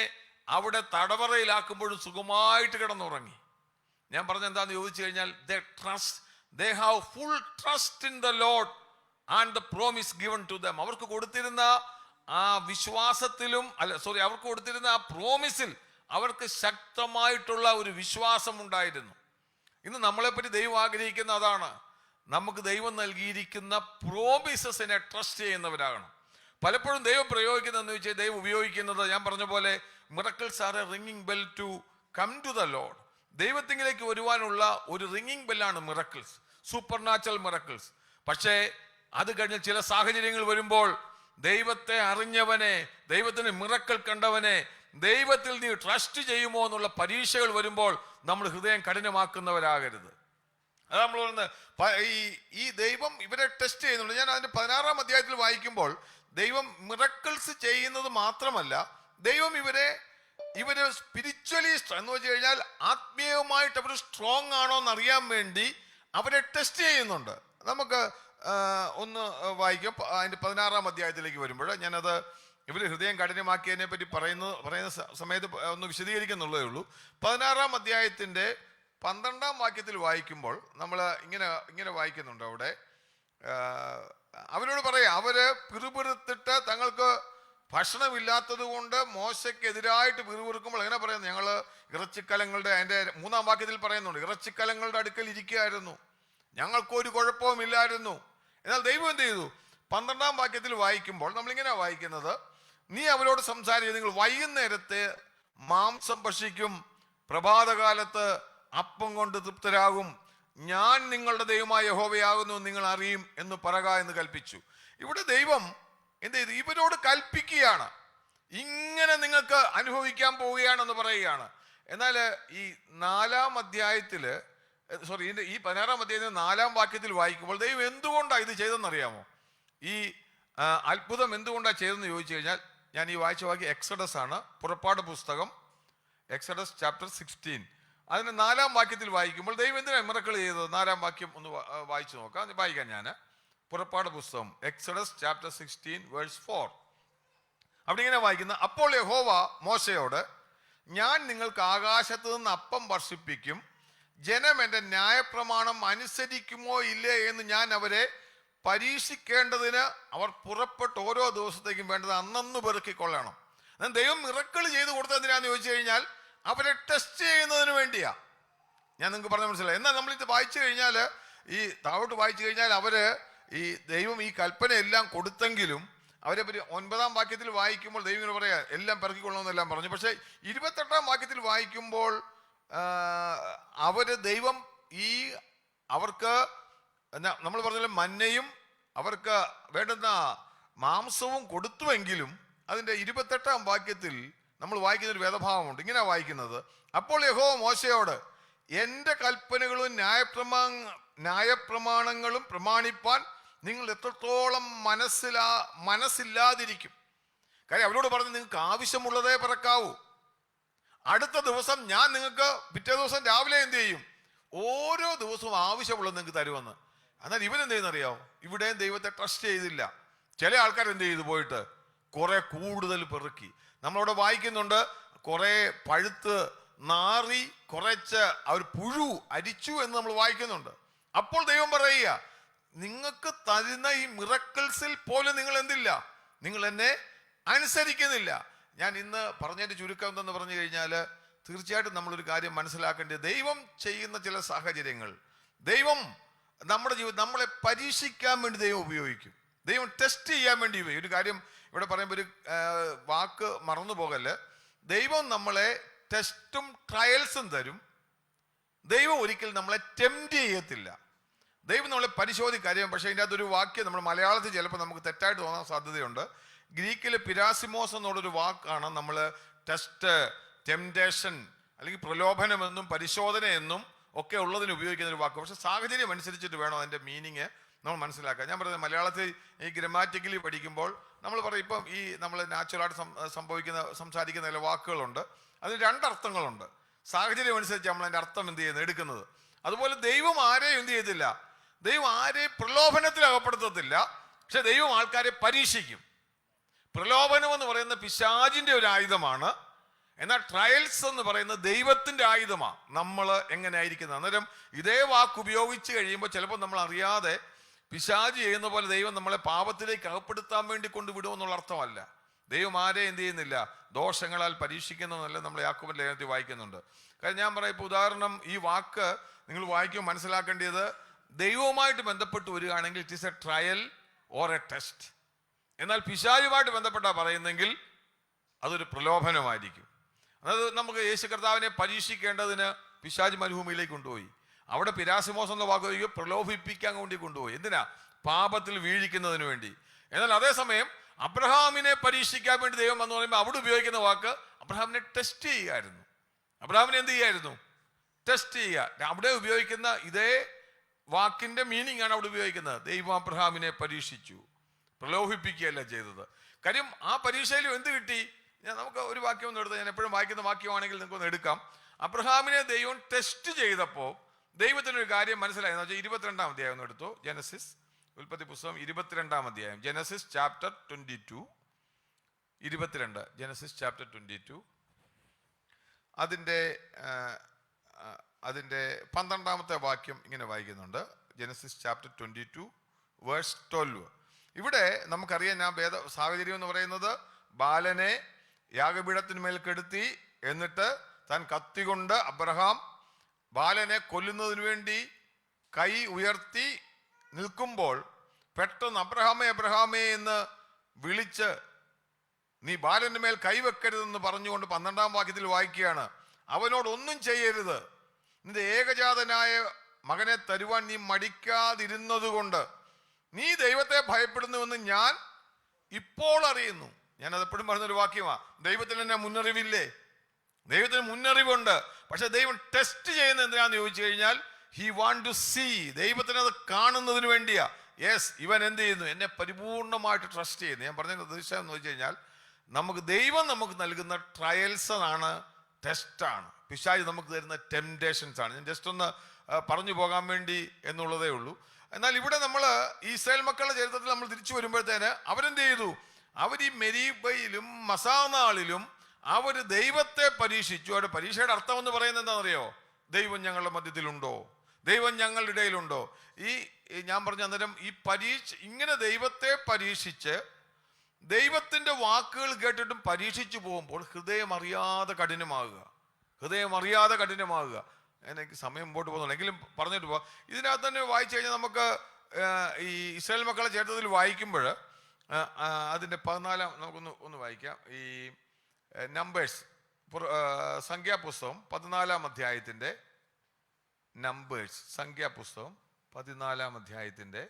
അവിടെ തടവറയിലാക്കുമ്പോഴും സുഖമായിട്ട് കിടന്നുറങ്ങി. ഞാൻ പറഞ്ഞ എന്താന്ന് ചോദിച്ചു കഴിഞ്ഞാൽ, they have full trust in the Lord and the promise given to them. അവർക്ക് കൊടുത്തിരുന്ന ആ വിശ്വാസത്തിലും അവർക്ക് കൊടുത്തിരുന്ന ആ പ്രോമിസിൽ അവർക്ക് ശക്തമായിട്ടുള്ള ഒരു വിശ്വാസം ഉണ്ടായിരുന്നു. ഇന്ന് നമ്മളെപ്പറ്റി ദൈവം ആഗ്രഹിക്കുന്ന അതാണ്. നമുക്ക് ദൈവം നൽകിയിരിക്കുന്ന പ്രോമിസസിനെ ട്രസ്റ്റ് ചെയ്യുന്നവരാകണം. പലപ്പോഴും ദൈവം പ്രയോഗിക്കുന്നതെന്ന് വെച്ചാൽ, ദൈവം ഉപയോഗിക്കുന്നത്, ഞാൻ പറഞ്ഞ പോലെ, miracles are a ringing bell to come to the lord. ദൈവത്തിലേക്ക് വരുവാനുള്ള ഒരു റിംഗിങ് ബെല്ലാണ് മിറക്കിൾസ്, സൂപ്പർ നാച്ചുറൽ മിറക്കിൾസ്. പക്ഷേ അത് കഴിഞ്ഞ് ചില സാഹചര്യങ്ങൾ വരുമ്പോൾ ദൈവത്തെ അറിഞ്ഞവനെ, ദൈവത്തിന് മിറക്കിൾ കണ്ടവനെ, ദൈവത്തിൽ നീ ട്രസ്റ്റ് ചെയ്യുമോ എന്നുള്ള പരീക്ഷകൾ വരുമ്പോൾ നമ്മൾ ഹൃദയം കഠിനമാക്കുന്നവരാകരുത്. അത് നമ്മൾ ഈ ദൈവം ഇവരെ ടെസ്റ്റ് ചെയ്യുന്നുണ്ട്. ഞാൻ അതിന്റെ 16-ാം അധ്യായത്തിൽ വായിക്കുമ്പോൾ ദൈവം മിറക്കിൾസ് ചെയ്യുന്നത് മാത്രമല്ല, ദൈവം ഇവരെ സ്പിരിച്വലി എന്ന് വെച്ച് കഴിഞ്ഞാൽ ആത്മീയമായിട്ട് അവർ സ്ട്രോങ് ആണോ എന്ന് അറിയാൻ വേണ്ടി അവരെ ടെസ്റ്റ് ചെയ്യുന്നുണ്ട്. നമുക്ക് ഒന്ന് വായിക്കാം. അതിന്റെ 16-ാം അധ്യായത്തിലേക്ക് വരുമ്പോൾ ഞാനത് ഇവർ ഹൃദയം കഠിനമാക്കിയതിനെ പറ്റി പറയുന്ന സമയത്ത് ഒന്ന് വിശദീകരിക്കുന്നുള്ളതേ ഉള്ളൂ. 16-ാം അധ്യായത്തിന്റെ 12-ാം വാക്യത്തിൽ വായിക്കുമ്പോൾ നമ്മൾ ഇങ്ങനെ വായിക്കുന്നുണ്ട്. അവിടെ അവരോട് പറയാം, അവര് പിറുപിറുത്തിട്ട് തങ്ങൾക്ക് ഭക്ഷണമില്ലാത്തത് കൊണ്ട് മോശയ്ക്കെതിരായിട്ട് പിറുപിറുക്കുമ്പോൾ എങ്ങനെ പറയുന്നത്? ഞങ്ങൾ ഇറച്ചിക്കലങ്ങളുടെ, അതിന്റെ 3-ാം വാക്യത്തിൽ പറയുന്നുണ്ട്, ഇറച്ചിക്കലങ്ങളുടെ അടുക്കൽ ഇരിക്കുകയായിരുന്നു, ഞങ്ങൾക്കൊരു കുഴപ്പവുമില്ലായിരുന്നു. എന്നാൽ ദൈവം എന്ത് ചെയ്തു? 12-ാം വാക്യത്തിൽ വായിക്കുമ്പോൾ നമ്മളിങ്ങനെ വായിക്കുന്നത്, നീ അവരോട് സംസാരിക്കുക, നിങ്ങൾ വൈകുന്നേരത്തെ മാംസം ഭക്ഷിക്കും, പ്രഭാതകാലത്ത് അപ്പം കൊണ്ട് തൃപ്തരാകും, ഞാൻ നിങ്ങളുടെ ദൈവമായ യഹോവയാകുന്നു നിങ്ങൾ അറിയും എന്ന് പറക എന്ന് കൽപ്പിച്ചു. ഇവിടെ ദൈവം എന്ത് ചെയ്തു? ഇവരോട് കൽപ്പിക്കുകയാണ്, ഇങ്ങനെ നിങ്ങൾക്ക് അനുഭവിക്കാൻ പോവുകയാണെന്ന് പറയുകയാണ്. എന്നാൽ ഈ 4-ാം അധ്യായത്തില് ഈ 16-ാം അധ്യായത്തിൽ 4-ാം വാക്യത്തിൽ വായിക്കുമ്പോൾ ദൈവം എന്തുകൊണ്ടാണ് ഇത് ചെയ്തെന്നറിയാമോ? ഈ അത്ഭുതം എന്തുകൊണ്ടാണ് ചെയ്തതെന്ന് ചോദിച്ചു കഴിഞ്ഞാൽ, ഞാൻ ഈ വായിച്ച വാക്യം എക്സഡസ് ആണ്, പുറപ്പാട് പുസ്തകം എക്സഡസ് ചാപ്റ്റർ 16. അതിന് 4-ാം വാക്യത്തിൽ വായിക്കുമ്പോൾ ദൈവം എന്തിനാണ് മിറക്കിൾ ചെയ്തത്? 4-ാം വാക്യം ഒന്ന് വായിച്ചു നോക്കാം. വായിക്കാം ഞാൻ. പുറപ്പാട് പുസ്തകം എക്സഡസ് ചാപ്റ്റർ 16 വേഴ്സ് 4. അവിടെ ഇങ്ങനെ വായിക്കുന്ന, അപ്പോൾ യഹോവ മോശയോട്, ഞാൻ നിങ്ങൾക്ക് ആകാശത്ത് നിന്ന് അപ്പം വർഷിപ്പിക്കും, ജനം എൻ്റെ ന്യായപ്രമാണം അനുസരിക്കുമോ ഇല്ലേ എന്ന് ഞാൻ അവരെ പരീക്ഷിക്കേണ്ടതിന് അവർ പുറപ്പെട്ട് ഓരോ ദിവസത്തേക്കും വേണ്ടത് അന്നന്ന് പെറുക്കിക്കൊള്ളണം. ദൈവം മിറക്കിൾ ചെയ്ത് കൊടുത്തത് എന്തിനാന്ന് ചോദിച്ചു കഴിഞ്ഞാൽ, അവരെ ടെസ്റ്റ് ചെയ്യുന്നതിന് വേണ്ടിയാ. ഞാൻ നിങ്ങൾക്ക് പറഞ്ഞ മനസ്സിലായി. എന്നാൽ നമ്മളിത് വായിച്ചു കഴിഞ്ഞാൽ, ഈ താഴോട്ട് വായിച്ചു കഴിഞ്ഞാൽ, അവര് ഈ ദൈവം ഈ കൽപ്പന എല്ലാം കൊടുത്തെങ്കിലും അവരെ പറ്റി 9-ാം വാക്യത്തിൽ വായിക്കുമ്പോൾ ദൈവം ഇങ്ങനെ പറയാ, എല്ലാം പെറുക്കിക്കൊള്ളണമെന്നെല്ലാം പറഞ്ഞു. പക്ഷെ 28-ാം വാക്യത്തിൽ വായിക്കുമ്പോൾ ദൈവം അവർക്ക് നമ്മൾ പറഞ്ഞ മന്നയും അവർക്ക് വേണ്ടുന്ന മാംസവും കൊടുത്തുവെങ്കിലും അതിന്റെ 28-ാം വാക്യത്തിൽ നമ്മൾ വായിക്കുന്ന ഒരു വേദഭാവമുണ്ട്. ഇങ്ങനെ വായിക്കുന്നത്, അപ്പോൾ യഹോവ മോശയോട്, എന്റെ കൽപ്പനകളും ന്യായപ്രമാണങ്ങളും പ്രമാണിപ്പാൻ നിങ്ങൾ എത്രത്തോളം മനസ്സില്ലാതിരിക്കും. കാര്യം അവരോട് പറഞ്ഞു, നിങ്ങൾക്ക് ആവശ്യമുള്ളതേ പിറക്കാവൂ. അടുത്ത ദിവസം ഞാൻ നിങ്ങൾക്ക് പിറ്റേ ദിവസം രാവിലെ എന്ത് ചെയ്യും? ഓരോ ദിവസവും ആവശ്യമുള്ളത് നിങ്ങൾക്ക് തരുമെന്ന്. എന്നാൽ ഇവരെന്ത് ചെയ്യുന്നറിയാവോ? ഇവിടെയും ദൈവത്തെ ട്രസ്റ്റ് ചെയ്തില്ല. ചില ആൾക്കാർ എന്ത് ചെയ്തു? പോയിട്ട് കുറെ കൂടുതൽ പെറുക്കി. നമ്മളവിടെ വായിക്കുന്നുണ്ട്, കുറെ പഴുത്ത് നാറി കുറച്ച് അവർ പുഴു അരിച്ചു എന്ന് നമ്മൾ വായിക്കുന്നുണ്ട്. അപ്പോൾ ദൈവം പറയുക, നിങ്ങൾക്ക് തരുന്ന ഈ മിറക്കിൾസിൽ പോലും നിങ്ങൾ എന്തില്ല? നിങ്ങൾ എന്നെ അനുസരിക്കുന്നില്ല. ഞാൻ ഇന്ന് പറഞ്ഞതിന്റെ ചുരുക്കം എന്തെന്ന് പറഞ്ഞു കഴിഞ്ഞാൽ, തീർച്ചയായിട്ടും നമ്മളൊരു കാര്യം മനസ്സിലാക്കേണ്ടത്, ദൈവം ചെയ്യുന്ന ചില സാഹചര്യങ്ങൾ ദൈവം നമ്മുടെ ജീവിതം നമ്മളെ പരീക്ഷിക്കാൻ വേണ്ടി ദൈവം ഉപയോഗിക്കും. ദൈവം ടെസ്റ്റ് ചെയ്യാൻ വേണ്ടി ഉപയോഗിക്കും. ഒരു കാര്യം ഇവിടെ പറയുമ്പോൾ ഒരു വാക്ക് മറന്നു പോകല്ല്. ദൈവം നമ്മളെ ടെസ്റ്റും ട്രയൽസും തരും. ദൈവം ഒരിക്കലും നമ്മളെ ടെംപ്റ്റ് ചെയ്യത്തില്ല. ദൈവം നമ്മളെ പരിശോധിക്കാര്യം. പക്ഷേ ഇതിൻ്റെ അകത്തൊരു വാക്യം നമ്മൾ മലയാളത്തിൽ ചിലപ്പോൾ നമുക്ക് തെറ്റായിട്ട് തോന്നാൻ സാധ്യതയുണ്ട്. ഗ്രീക്കിൽ പിരാസിമോസ് എന്നുള്ളൊരു വാക്കാണ് നമ്മൾ ടെസ്റ്റ്, ടെംപ്റ്റേഷൻ അല്ലെങ്കിൽ പ്രലോഭനമെന്നും പരിശോധന എന്നും ഒക്കെ ഉള്ളതിന് ഉപയോഗിക്കുന്ന ഒരു വാക്ക്. പക്ഷെ സാഹചര്യം അനുസരിച്ചിട്ട് വേണം അതിൻ്റെ മീനിങ് നമ്മൾ മനസ്സിലാക്കാൻ. ഞാൻ പറയുന്നത്, മലയാളത്തിൽ ഈ ഗ്രാമാറ്റിക്കലി പഠിക്കുമ്പോൾ നമ്മൾ പറയും, ഇപ്പം ഈ നമ്മൾ നാച്ചുറലായിട്ട് സംസാരിക്കുന്ന ചില വാക്കുകളുണ്ട്, അതിന് രണ്ടർത്ഥങ്ങളുണ്ട്. സാഹചര്യം അനുസരിച്ച് നമ്മൾ അതിൻ്റെ അർത്ഥം എന്ത് ചെയ്യുന്നത്, എടുക്കുന്നത്. അതുപോലെ ദൈവം ആരെയും എന്ത് ചെയ്തില്ല? ദൈവം ആരെയും പ്രലോഭനത്തിൽ അകപ്പെടുത്തത്തില്ല. പക്ഷെ ദൈവം ആൾക്കാരെ പരീക്ഷിക്കും. പ്രലോഭനം എന്ന് പറയുന്ന പിശാചിന്റെ ഒരു ആയുധമാണ്. എന്നാൽ ട്രയൽസ് എന്ന് പറയുന്നത് ദൈവത്തിന്റെ ആയുധമാണ്. നമ്മൾ എങ്ങനെ ആയിരിക്കുന്നത്. അന്നേരം ഇതേ വാക്ക് ഉപയോഗിച്ച് കഴിയുമ്പോൾ ചിലപ്പോൾ നമ്മൾ അറിയാതെ പിശാച് ചെയ്യുന്ന പോലെ ദൈവം നമ്മളെ പാപത്തിലേക്ക് അകപ്പെടുത്താൻ വേണ്ടി കൊണ്ടുവിടുമെന്നുള്ള അർത്ഥമല്ല. ദൈവം ആരെയും എന്ത് ചെയ്യുന്നില്ല? ദോഷങ്ങളാൽ പരീക്ഷിക്കുന്നതല്ല നമ്മൾ യാക്കോബിന്റെ ലേഖനത്തിൽ വായിക്കുന്നുണ്ട്. കാര്യം ഞാൻ പറയാം, ഇപ്പോൾ ഉദാഹരണം, ഈ വാക്ക് നിങ്ങൾ വായിക്കുമ്പോൾ മനസ്സിലാക്കേണ്ടത്, ദൈവവുമായിട്ട് ബന്ധപ്പെട്ട് വരികയാണെങ്കിൽ it is A trial or A test. എന്നാൽ പിശാചുമായിട്ട് ബന്ധപ്പെട്ടാ പറയുന്നെങ്കിൽ അതൊരു പ്രലോഭനമായിരിക്കും. അതായത് നമുക്ക് യേശു കർത്താവിനെ പരീക്ഷിക്കേണ്ടതിന് പിശാച് മരുഭൂമിയിലേക്ക് കൊണ്ടുപോയി. അവിടെ പിരാസിമോസ് എന്ന വാക്ക് പ്രലോഭിപ്പിക്കാൻ വേണ്ടി കൊണ്ടുപോയി. എന്തിനാ? പാപത്തിൽ വീഴിക്കുന്നതിന് വേണ്ടി. എന്നാൽ അതേസമയം അബ്രഹാമിനെ പരീക്ഷിക്കാൻ വേണ്ടി ദൈവം എന്ന് പറയുമ്പോൾ അവിടെ ഉപയോഗിക്കുന്ന വാക്ക് അബ്രഹാമിനെ ടെസ്റ്റ് ചെയ്യുകയായിരുന്നു. അബ്രഹാമിനെ എന്ത് ചെയ്യായിരുന്നു? ടെസ്റ്റ് ചെയ്യുക. അവിടെ ഉപയോഗിക്കുന്ന ഇതേ വാക്കിന്റെ മീനിങ് ആണ് അവിടെ ഉപയോഗിക്കുന്നത്. ദൈവം അബ്രഹാമിനെ പരീക്ഷിച്ചു, പ്രലോഭിപ്പിക്കുകയല്ല ചെയ്തത്. കാര്യം ആ പരീക്ഷയിലും എന്ത് കിട്ടി? നമുക്ക് ഒരു വാക്യം ഒന്ന് എടുത്ത്, ഞാൻ എപ്പോഴും വായിക്കുന്ന വാക്യമാണെങ്കിൽ നിങ്ങൾക്കൊന്ന് എടുക്കാം. അബ്രഹാമിനെ ദൈവം ടെസ്റ്റ് ചെയ്തപ്പോൾ ദൈവത്തിനൊരു കാര്യം മനസ്സിലായി. എന്ന് വെച്ചാൽ 22-ാം അധ്യായം ഒന്ന് എടുത്തു. ജനസിസ്, ഉൽപ്പത്തി പുസ്തകം 22-ാം അധ്യായം, ജനസിസ് ചാപ്റ്റർ 22, 22, ജനസിസ് ചാപ്റ്റർ 22, അതിൻ്റെ 12-ാമത്തെ വാക്യം ഇങ്ങനെ വായിക്കുന്നുണ്ട്. Genesis chapter 22 verse 12. ഇവിടെ നമുക്കറിയാം, ഞാൻ സാഹചര്യം എന്ന് പറയുന്നത്, ബാലനെ യാഗപീഠത്തിന്മേൽ കെടുത്തി, എന്നിട്ട് താൻ കത്തി കൊണ്ട് അബ്രഹാം ബാലനെ കൊല്ലുന്നതിന് വേണ്ടി കൈ ഉയർത്തി നിൽക്കുമ്പോൾ പെട്ടെന്ന് അബ്രഹാമേ അബ്രഹാമേ എന്ന് വിളിച്ച്, നീ ബാലന്റെ മേൽ കൈവെക്കരുതെന്ന് പറഞ്ഞുകൊണ്ട് 12-ാം വാക്യത്തിൽ വായിക്കുകയാണ്, അവനോടൊന്നും ചെയ്യരുത്, നിന്റെ ഏകജാതനായ മകനെ തരുവാൻ നീ മടിക്കാതിരുന്നത് കൊണ്ട് നീ ദൈവത്തെ ഭയപ്പെടുന്നുവെന്ന് ഞാൻ ഇപ്പോൾ അറിയുന്നു. ഞാനത് എപ്പോഴും പറഞ്ഞൊരു വാക്യമാണ്. ദൈവത്തിന് എന്നെ മുന്നറിവില്ലേ? ദൈവത്തിന് മുന്നറിവുണ്ട്. പക്ഷെ ദൈവം ടെസ്റ്റ് ചെയ്യുന്നത് എന്തിനാന്ന് ചോദിച്ചു കഴിഞ്ഞാൽ, ഹി വാണ്ട് ടു സീ. ദൈവത്തിന് അത് കാണുന്നതിന് വേണ്ടിയാ. യെസ്, ഇവൻ എന്ത് ചെയ്യുന്നു? എന്നെ പരിപൂർണമായിട്ട് ട്രസ്റ്റ് ചെയ്യുന്നു. ഞാൻ പറഞ്ഞ ഉദ്ദേശം എന്ന് വെച്ച് കഴിഞ്ഞാൽ, ദൈവം നമുക്ക് നൽകുന്ന ട്രയൽസ് ആണ്, ടെസ്റ്റാണ്. പിശാച് നമുക്ക് തരുന്ന ടെംപ്റ്റേഷൻസ് ആണ്. ഞാൻ ജസ്റ്റ് ഒന്ന് പറഞ്ഞു പോകാൻ വേണ്ടി എന്നുള്ളതേ ഉള്ളൂ. എന്നാൽ ഇവിടെ നമ്മൾ ഇസ്രായേൽ മക്കളുടെ ചരിത്രത്തിൽ നമ്മൾ തിരിച്ചു വരുമ്പോഴത്തേന് അവരെന്ത് ചെയ്തു? അവർ ഈ മെരീബയിലും മസാനാളിലും അവർ ദൈവത്തെ പരീക്ഷിച്ചു. അവരുടെ പരീക്ഷയുടെ അർത്ഥം എന്ന് പറയുന്നത് എന്താണെന്നറിയോ? ദൈവം ഞങ്ങളുടെ മധ്യത്തിലുണ്ടോ? ദൈവം ഞങ്ങളുടെ ഇടയിലുണ്ടോ? ഞാൻ പറഞ്ഞ അന്നേരം ഈ ഇങ്ങനെ ദൈവത്തെ പരീക്ഷിച്ച് ദൈവത്തിന്റെ വാക്കുകൾ കേട്ടിട്ടും പരീക്ഷിച്ചു പോകുമ്പോൾ ഹൃദയം അറിയാതെ കഠിനമാകുക. എനിക്ക് സമയം മുമ്പോട്ട് പോകുന്നുള്ളൂ, എങ്കിലും പറഞ്ഞിട്ട് പോവാം. ഇതിനകത്ത് തന്നെ വായിച്ചു കഴിഞ്ഞാൽ നമുക്ക് ഈ ഇസ്രായേൽ മക്കളെ ചരിത്രത്തിൽ വായിക്കുമ്പോൾ അതിൻ്റെ 14 നമുക്കൊന്ന് വായിക്കാം. ഈ നമ്പേഴ്സ്, സംഖ്യാപുസ്തകം 14-ാം അധ്യായത്തിൻ്റെ നമ്പേഴ്സ്, സംഖ്യാപുസ്തകം 14-ാം അധ്യായത്തിൻ്റെ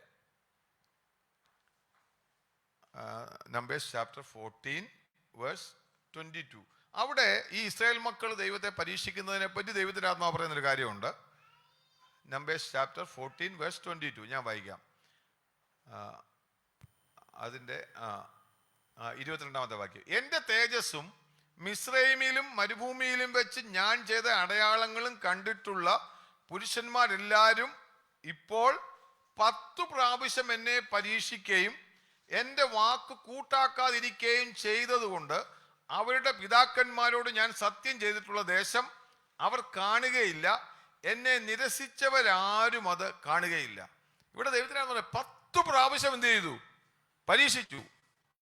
നമ്പേഴ്സ് ചാപ്റ്റർ 14 വേഴ്സ് 22. അവിടെ ഈ ഇസ്രായേൽ മക്കൾ ദൈവത്തെ പരീക്ഷിക്കുന്നതിനെ പറ്റി ദൈവത്തിൻ്റെ ആത്മാവ് പറയുന്നൊരു കാര്യമുണ്ട്. നമ്പേഴ്സ് ചാപ്റ്റർ 14 വേഴ്സ് 22 ഞാൻ വായിക്കാം. അതിൻ്റെ 22-ാമത്തെ വാക്യം. എൻ്റെ തേജസ്സും മിസ്രൈമിലും മരുഭൂമിയിലും വെച്ച് ഞാൻ ചെയ്ത അടയാളങ്ങളും കണ്ടിട്ടുള്ള പുരുഷന്മാരെല്ലാവരും ഇപ്പോൾ 10 പ്രാവശ്യം എന്നെ പരീക്ഷിക്കുകയും എൻ്റെ വാക്ക് കൂട്ടാക്കാതിരിക്കുകയും ചെയ്തതുകൊണ്ട് അവരുടെ പിതാക്കന്മാരോട് ഞാൻ സത്യം ചെയ്തിട്ടുള്ള ദേശം അവർ കാണുകയില്ല, എന്നെ നിരസിച്ചവരാരും അത് കാണുകയില്ല. ഇവിടെ ദൈവത്തിനാണ് പറഞ്ഞത് 10 പ്രാവശ്യം എന്ത് ചെയ്തു? പരീക്ഷിച്ചു.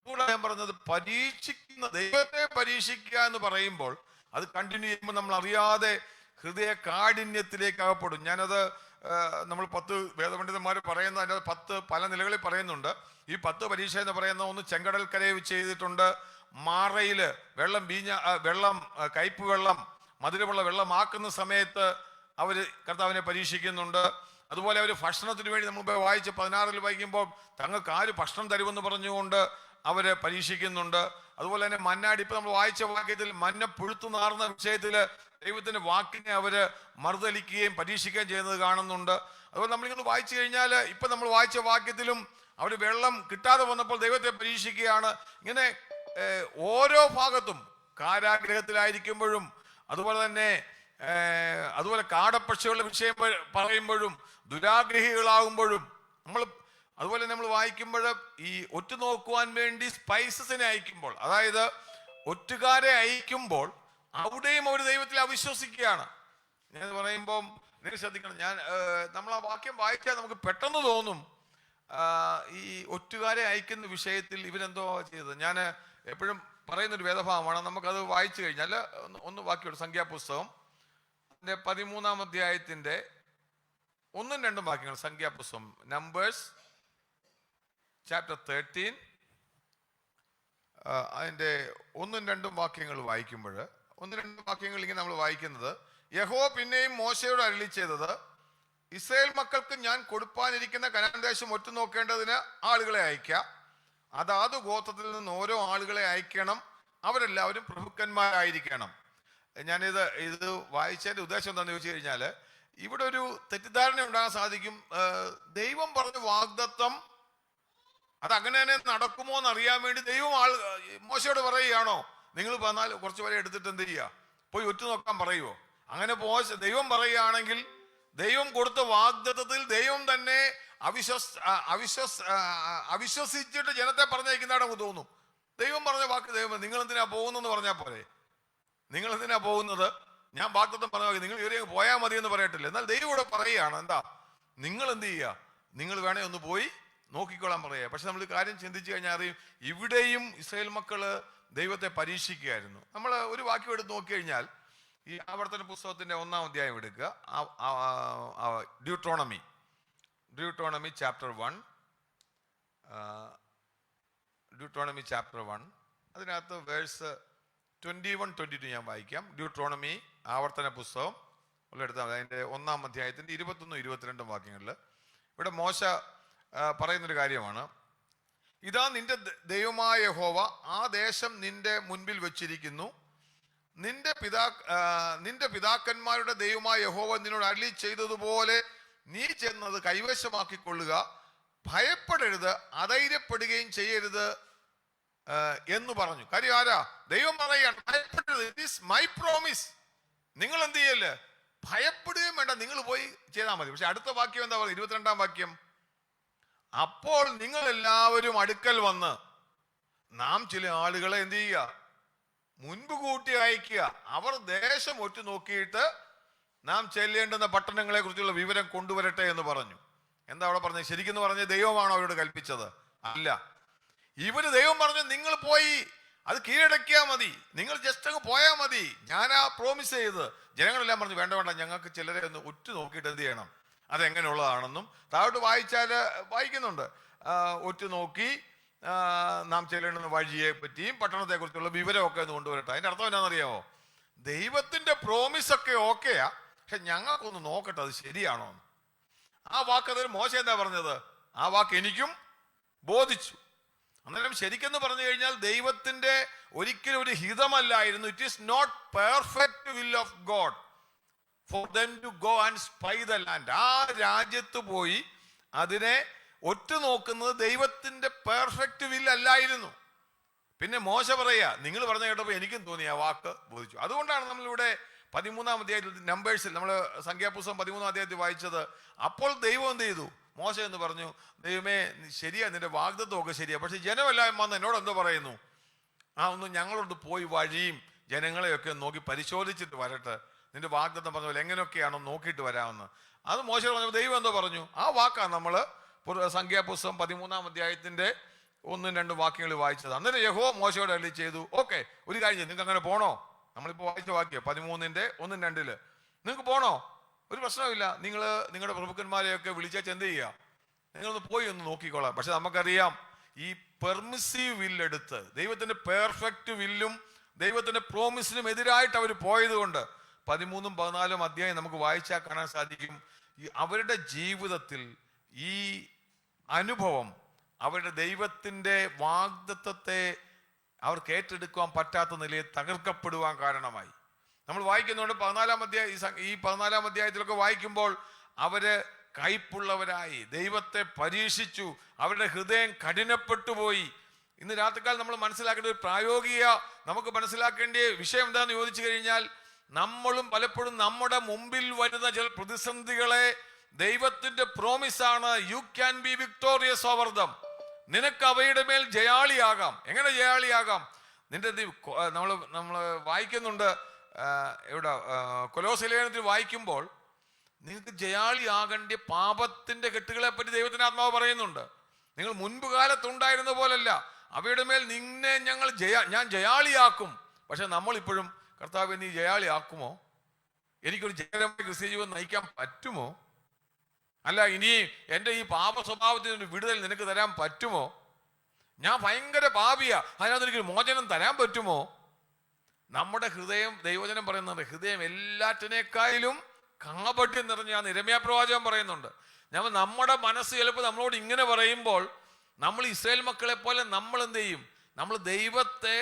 അതുകൂടെ ഞാൻ പറഞ്ഞത്, പരീക്ഷിക്കുന്ന ദൈവത്തെ പരീക്ഷിക്കുക എന്ന് പറയുമ്പോൾ അത് കണ്ടിന്യൂ ചെയ്യുമ്പോൾ നമ്മൾ അറിയാതെ ഹൃദയ കാഠിന്യത്തിലേക്ക് അകപ്പെടും. ഞാനത് നമ്മൾ 10 വേദപണ്ഡിതന്മാർ പറയുന്ന അതിൻ്റെ 10 പല നിലകളിൽ പറയുന്നുണ്ട്. ഈ 10 പരീക്ഷ എന്ന് പറയുന്ന ഒന്ന് ചെങ്കടൽക്കരയിൽ ചെയ്തിട്ടുണ്ട്, മാറയിൽ വെള്ളം കയ്പ് വെള്ളം മധുരമുള്ള വെള്ളമാക്കുന്ന സമയത്ത് അവർ കർത്താവിനെ പരീക്ഷിക്കുന്നുണ്ട്. അതുപോലെ അവർ ഭക്ഷണത്തിന് വേണ്ടി നമ്മൾ വായിച്ച് 16 വായിക്കുമ്പോൾ തങ്ങൾക്ക് ആര് ഭക്ഷണം തരുമെന്ന് പറഞ്ഞുകൊണ്ട് അവർ പരീക്ഷിക്കുന്നുണ്ട്. അതുപോലെ തന്നെ മന്നാടി, ഇപ്പം നമ്മൾ വായിച്ച വാക്യത്തിൽ മന്ന പുഴുത്തു നാറുന്ന വിഷയത്തിൽ ദൈവത്തിൻ്റെ വാക്കിനെ അവർ മറുതലിക്കുകയും പരീക്ഷിക്കുകയും ചെയ്യുന്നത് കാണുന്നുണ്ട്. അതുപോലെ നമ്മളിങ്ങനെ വായിച്ചു കഴിഞ്ഞാൽ ഇപ്പം നമ്മൾ വായിച്ച വാക്യത്തിലും അവർ വെള്ളം കിട്ടാതെ വന്നപ്പോൾ ദൈവത്തെ പരീക്ഷിക്കുകയാണ്. ഇങ്ങനെ ഓരോ ഭാഗത്തും കാരാഗ്രഹത്തിലായിരിക്കുമ്പോഴും അതുപോലെ കാടപ്പക്ഷികളുടെ വിഷയം പറയുമ്പോഴും ദുരാഗ്രഹികളാകുമ്പോഴും അതുപോലെ നമ്മൾ വായിക്കുമ്പോൾ ഈ ഒറ്റുനോക്കുവാൻ വേണ്ടി സ്പൈസസിനെ അയക്കുമ്പോൾ, അതായത് ഒറ്റുകാരെ അയക്കുമ്പോൾ അവിടെയും അവർ ദൈവത്തിൽ അവിശ്വസിക്കുകയാണ്. ഞാൻ പറയുമ്പം നിങ്ങൾ ശ്രദ്ധിക്കണം, നമ്മൾ ആ വാക്യം വായിച്ചാൽ നമുക്ക് പെട്ടെന്ന് തോന്നും ഈ ഒറ്റുകാരെ അയക്കുന്ന വിഷയത്തിൽ ഇവരെന്തോ ചെയ്തത്. ഞാൻ എപ്പോഴും പറയുന്നൊരു വേദഭാഗമാണ്, നമുക്കത് വായിച്ചു കഴിഞ്ഞാൽ ഒന്ന് വാക്യമുണ്ട്. സംഖ്യാപുസ്തകം 13-ാം അധ്യായത്തിൻ്റെ 1-2 വാക്യങ്ങൾ. സംഖ്യാപുസ്തകം നമ്പേഴ്സ് ചാപ്റ്റർ 13 അതിൻ്റെ 1-2 വാക്യങ്ങൾ വായിക്കുമ്പോൾ 1-2 വാക്യങ്ങൾ ഇങ്ങനെ നമ്മൾ വായിക്കുന്നത്, യഹോവ പിന്നെയും മോശയോട് അരുളി ചെയ്തത്, ഇസ്രായേൽ മക്കൾക്ക് ഞാൻ കൊടുപ്പാനിരിക്കുന്ന കനാൻ ദേശം ഒറ്റുനോക്കേണ്ടതിന് ആളുകളെ അയക്കാം. അതാത് ഗോത്രത്തിൽ നിന്ന് ഓരോ ആളുകളെ അയക്കണം, അവരെല്ലാവരും പ്രഭുക്കന്മാരായിരിക്കണം. ഇത് വായിച്ചതിൻ്റെ ഉദ്ദേശം എന്താണെന്ന് ചോദിച്ചു കഴിഞ്ഞാൽ, ഇവിടെ ഒരു തെറ്റിദ്ധാരണ ഉണ്ടാകാൻ സാധിക്കും. ദൈവം പറഞ്ഞ വാഗ്ദത്തം അതങ്ങനെ തന്നെ നടക്കുമോ എന്ന് അറിയാൻ വേണ്ടി ദൈവം മോശയോട് പറയുകയാണോ, നിങ്ങൾ വന്നാൽ കുറച്ച് പേരെ എടുത്തിട്ട് എന്ത് ചെയ്യുക, പോയി ഒറ്റുനോക്കാൻ പറയുമോ? അങ്ങനെ ദൈവം പറയുകയാണെങ്കിൽ ദൈവം കൊടുത്ത വാഗ്ദത്തത്തിൽ ദൈവം തന്നെ അവിശ്വസിച്ചിട്ട് ജനത്തെ പറഞ്ഞയക്കുന്നതാണ് നമുക്ക് തോന്നും. ദൈവം പറഞ്ഞ വാക്ക് ദൈവം, നിങ്ങൾ എന്തിനാ പോകുന്നെന്ന് പറഞ്ഞാൽ പോരെ? നിങ്ങൾ എന്തിനാ പോകുന്നത്? ഞാൻ വാഗ്ദത്തം പറഞ്ഞ നിങ്ങൾ ഇവരെ പോയാൽ മതി എന്ന് പറയട്ടില്ല. എന്നാൽ ദൈവം ഇവിടെ പറയുകയാണ്, എന്താ, നിങ്ങൾ എന്ത് ചെയ്യുക, നിങ്ങൾ വേണേ ഒന്ന് പോയി നോക്കിക്കോളാൻ പറയുക. പക്ഷെ നമ്മൾ കാര്യം ചിന്തിച്ചു കഴിഞ്ഞാൽ അറിയും, ഇവിടെയും ഇസ്രായേൽ മക്കള് ദൈവത്തെ പരീക്ഷിക്കുകയായിരുന്നു. നമ്മൾ ഒരു വാക്യം എടുത്ത് നോക്കിക്കഴിഞ്ഞാൽ ഈ ആവർത്തന പുസ്തകത്തിൻ്റെ 1-ാം അധ്യായം എടുക്കുക, ഡ്യൂട്രോണമി ചാപ്റ്റർ 1, അതിനകത്ത് വേഴ്സ് 21-22 ഞാൻ വായിക്കാം. ഡ്യൂട്രോണമി ആവർത്തന പുസ്തകം എടുത്താൽ മതി. അതിൻ്റെ 1-ാം അധ്യായത്തിൻ്റെ 21-22 വാക്യങ്ങളിൽ ഇവിടെ മോശ പറയുന്നൊരു കാര്യമാണ്, ഇതാ നിന്റെ ദൈവമായ യഹോവ ആ ദേശം നിന്റെ മുൻപിൽ വെച്ചിരിക്കുന്നു, നിന്റെ പിതാക്കന്മാരുടെ ദൈവമായ യഹോവ നിന്നോട് അരുളി ചെയ്തതുപോലെ നീ ചെന്നത് കൈവശമാക്കിക്കൊള്ളുക, ഭയപ്പെടരുത്, അധൈര്യപ്പെടുകയും ചെയ്യരുത് എന്ന് പറഞ്ഞു. കാര്യം ആരാ? ദൈവം പറയാണ്, ഭയപ്പെടരുത്, ഇറ്റ് ഈസ് മൈ പ്രോമിസ്. നിങ്ങൾ എന്ത് ചെയ്യല്ലേ? ഭയപ്പെടുകയും വേണ്ട, നിങ്ങൾ പോയി ചെയ്താൽ മതി. പക്ഷെ അടുത്ത വാക്യം എന്താ പറയുക? 22-ാം വാക്യം, അപ്പോൾ നിങ്ങൾ എല്ലാവരും അടുക്കൽ വന്ന് നാം ചില ആളുകളെ എന്ത് ചെയ്യുക, മുൻപ് കൂട്ടി അയക്കുക, അവർ ദേശം ഒറ്റ നോക്കിയിട്ട് നാം ചെല്ലേണ്ടുന്ന പട്ടണങ്ങളെ കുറിച്ചുള്ള വിവരം കൊണ്ടുവരട്ടെ എന്ന് പറഞ്ഞു. എന്താ അവിടെ പറഞ്ഞത്? ശരിക്കും പറഞ്ഞ ദൈവമാണോ അവരോട് കൽപ്പിച്ചത്? അല്ല. ഇവര് ദൈവം പറഞ്ഞു, നിങ്ങൾ പോയി അത് കീഴടക്കിയാൽ മതി, നിങ്ങൾ ജസ്റ്റ് അങ്ങ് പോയാൽ മതി, ഞാനാ പ്രോമിസ് ചെയ്ത്. ജനങ്ങളെല്ലാം പറഞ്ഞു, വേണ്ട വേണ്ട, ഞങ്ങൾക്ക് ചിലരെ ഒന്ന് ഉറ്റു നോക്കിയിട്ട് എന്ത് ചെയ്യണം, അതെങ്ങനെയുള്ളതാണെന്നും താഴോട്ട് വായിക്കുന്നുണ്ട്. ഒറ്റ നോക്കി നാം ചെല്ലേണ്ടുന്ന വഴിയെ പറ്റിയും പട്ടണത്തെ കുറിച്ചുള്ള വിവരമൊക്കെ ഒന്ന് കൊണ്ടുവരട്ടെ. അതിന്റെ അർത്ഥം എന്നാണെന്നറിയാമോ? ദൈവത്തിന്റെ പ്രോമിസ് ഒക്കെ ഓക്കെയാ, പക്ഷെ ഞങ്ങൾക്കൊന്ന് നോക്കട്ടെ അത് ശരിയാണോ എന്ന്. ആ വാക്ക് മോശ എന്താ പറഞ്ഞത്? ആ വാക്ക് എനിക്കും ബോധിച്ചു. അന്നേരം ശരിക്കെന്ന് പറഞ്ഞു കഴിഞ്ഞാൽ ദൈവത്തിന്റെ ഒരിക്കലും ഒരു ഹിതമല്ലായിരുന്നു. It is not perfect will of God for them to go and spy the land. ആ രാജ്യത്ത് പോയി അതിനെ ഒറ്റുനോക്കുന്നത് ദൈവത്തിന്റെ പെർഫെക്റ്റ് വില്ലല്ലായിരുന്നു. പിന്നെ മോശ പറയാ, നിങ്ങൾ പറഞ്ഞ കേട്ടപ്പോൾ എനിക്കും തോന്നി, ആ വാക്ക് ബോധിച്ചു. അതുകൊണ്ടാണ് നമ്മളിവിടെ 13-ാം അധ്യായത്തിൽ, നമ്പേഴ്സിൽ, നമ്മൾ സംഖ്യാപുസ്തകം 13-ാം അധ്യായത്തിൽ വായിച്ചത്. അപ്പോൾ ദൈവം എന്ത് ചെയ്തു? മോശ എന്ന് പറഞ്ഞു, ദൈവമേ ശരിയാ, നിന്റെ വാഗ്ദത്തമൊക്കെ ശരിയാ, പക്ഷെ ജനമെല്ലാം വന്ന് എന്നോട് എന്തോ പറയുന്നു, ഒന്ന് ഞങ്ങളോട് പോയി വഴിയും ജനങ്ങളെയൊക്കെ നോക്കി പരിശോധിച്ചിട്ട് വരട്ടെ, നിന്റെ വാഗ്ദത്തം പറഞ്ഞ പോലെ എങ്ങനെയൊക്കെയാണോ നോക്കിയിട്ട് വരാമെന്ന്. അത് മോശ പറഞ്ഞപ്പോൾ ദൈവം എന്തോ പറഞ്ഞു. ആ വാക്കാണ് നമ്മൾ സംഖ്യാപുസ്തകം 13-ാം അധ്യായത്തിന്റെ 1-2 വാക്യങ്ങൾ വായിച്ചത്. അന്നേരം യഹോവ മോശയോട് അരുളി ചെയ്തു, ഓക്കെ, ഒരു കാര്യം ചെയ്യും, നിങ്ങൾക്ക് അങ്ങനെ പോണോ? നമ്മളിപ്പോൾ വായിച്ച വാക്യം 13-ന്റെ 1-2 നിങ്ങൾക്ക് പോണോ? ഒരു പ്രശ്നമില്ല, നിങ്ങൾ നിങ്ങളുടെ പ്രഭുക്കന്മാരെയൊക്കെ വിളിച്ചാൽ എന്ത് ചെയ്യുക, നിങ്ങളൊന്ന് പോയി ഒന്ന് നോക്കിക്കോളാം. പക്ഷെ നമുക്കറിയാം, ഈ പെർമിസീവ് വില്ലെടുത്ത് ദൈവത്തിന്റെ പെർഫെക്റ്റ് വില്ലും ദൈവത്തിന്റെ പ്രോമിസിനും എതിരായിട്ട് അവർ പോയത് കൊണ്ട് 13-ഉം 14-ഉം അധ്യായം നമുക്ക് വായിച്ചാൽ കാണാൻ സാധിക്കും, ഈ അവരുടെ ജീവിതത്തിൽ ഈ അനുഭവം അവരുടെ ദൈവത്തിന്റെ വാഗ്ദത്തത്തെ അവർക്ക് ഏറ്റെടുക്കുവാൻ പറ്റാത്ത നിലയിൽ തകർക്കപ്പെടുവാൻ കാരണമായി. നമ്മൾ വായിക്കുന്നുണ്ട് 14-ാം അധ്യായം, ഈ 14-ാം അധ്യായത്തിലൊക്കെ വായിക്കുമ്പോൾ അവര് കൈപ്പുള്ളവരായി ദൈവത്തെ പരീക്ഷിച്ചു, അവരുടെ ഹൃദയം കഠിനപ്പെട്ടു പോയി. ഇന്ന് രാത്രികാലം നമ്മൾ മനസ്സിലാക്കേണ്ട ഒരു പ്രായോഗിക നമുക്ക് മനസ്സിലാക്കേണ്ട വിഷയം എന്താണെന്ന് ചോദിച്ചു കഴിഞ്ഞാൽ, നമ്മളും പലപ്പോഴും നമ്മുടെ മുമ്പിൽ വരുന്ന ചില പ്രതിസന്ധികളെ ദൈവത്തിന്റെ പ്രോമിസാണ്, you can be victorious over them. നിനക്ക് അവയുടെ മേൽ ജയാളിയാകാം. എങ്ങനെ ജയാളിയാകാം? നിന്റെ നമ്മൾ വായിക്കുന്നുണ്ട്, ഇവിടെ കൊലോസ്യ ലേഖനത്തിൽ വായിക്കുമ്പോൾ, നിങ്ങൾക്ക് ജയാളിയാകേണ്ട പാപത്തിന്റെ കെട്ടുകളെ പറ്റി ദൈവത്തിന്റെ ആത്മാവ് പറയുന്നുണ്ട്. നിങ്ങൾ മുൻപ് കാലത്തുണ്ടായിരുന്ന പോലല്ല, അവയുടെ മേൽ നിന്നെ ഞാൻ ജയാളിയാക്കും. പക്ഷെ നമ്മളിപ്പോഴും, കർത്താവ് നീ ജയാളിയാക്കുമോ? എനിക്കൊരു ജയകരമായ ക്രിസ്ത്യ ജീവിതം നയിക്കാൻ പറ്റുമോ? അല്ല, ഇനി എൻ്റെ ഈ പാപ സ്വഭാവത്തിന് വിടുതൽ നിനക്ക് തരാൻ പറ്റുമോ? ഞാൻ ഭയങ്കര പാപിയാ, അതിനകത്ത് എനിക്കൊരു മോചനം തരാൻ പറ്റുമോ? നമ്മുടെ ഹൃദയം, ദൈവജനം പറയുന്നുണ്ട്, ഹൃദയം എല്ലാറ്റിനേക്കാളും കാപട്യം നിറഞ്ഞാന്ന് യിരെമ്യാ പ്രവാചകൻ പറയുന്നുണ്ട്. നമ്മുടെ മനസ്സ് ചിലപ്പോൾ നമ്മളോട് ഇങ്ങനെ പറയുമ്പോൾ, നമ്മൾ ഇസ്രായേൽ മക്കളെ പോലെ നമ്മൾ എന്ത് ചെയ്യും? നമ്മൾ ദൈവത്തെ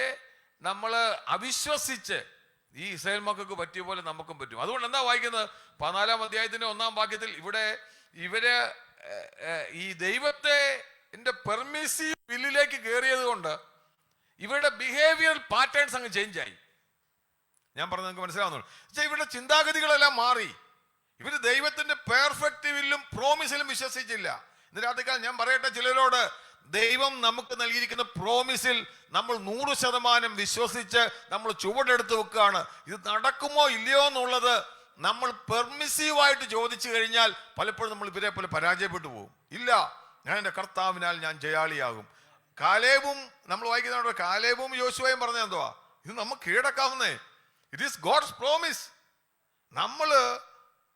അവിശ്വസിച്ച്, ഈ ഇസ്രായേൽ മക്കൾക്ക് പറ്റിയ പോലെ നമുക്കും പറ്റും. അതുകൊണ്ട് എന്താ വായിക്കുന്നത്? 14-ാം അധ്യായത്തിന്റെ 1-ാം വാക്യത്തിൽ ഇവര് ഈ ദൈവത്തെ പെർമിസീവ് വില്ലിലേക്ക് കയറിയത് കൊണ്ട് ഇവരുടെ ബിഹേവിയറൽ പാറ്റേൺസ് അങ്ങ് ചേഞ്ച് ആയി. ഞാൻ പറഞ്ഞത് നിങ്ങൾക്ക് മനസ്സിലാവുന്നുള്ളൂ. ഇവരുടെ ചിന്താഗതികളെല്ലാം മാറി. ഇവര് ദൈവത്തിന്റെ പെർഫെക്റ്റ് വില്ലും പ്രോമിസിലും വിശ്വസിച്ചില്ല. ഇന്ന് രാത്രികാലം ഞാൻ പറയട്ടെ ചിലരോട്, ദൈവം നമുക്ക് നൽകിയിരിക്കുന്ന പ്രോമിസിൽ നമ്മൾ 100% വിശ്വസിച്ച് നമ്മൾ ചുവടെടുത്ത് വെക്കുകയാണ്. ഇത് നടക്കുമോ ഇല്ലയോ എന്നുള്ളത് നമ്മൾ പെർമിസീവായിട്ട് ചോദിച്ചു കഴിഞ്ഞാൽ പലപ്പോഴും നമ്മൾ ഇവരെ പോലെ പരാജയപ്പെട്ടു പോകും. ഇല്ല, ഞാൻ എൻ്റെ കർത്താവിനാൽ ഞാൻ ജയാളിയാകും. കാലേബും നമ്മൾ വായിക്കുന്ന കാലേബും യോശുവയും പറഞ്ഞ എന്തുവാ? ഇത് നമുക്ക് കീഴടക്കാവുന്നേ. It is God's promise.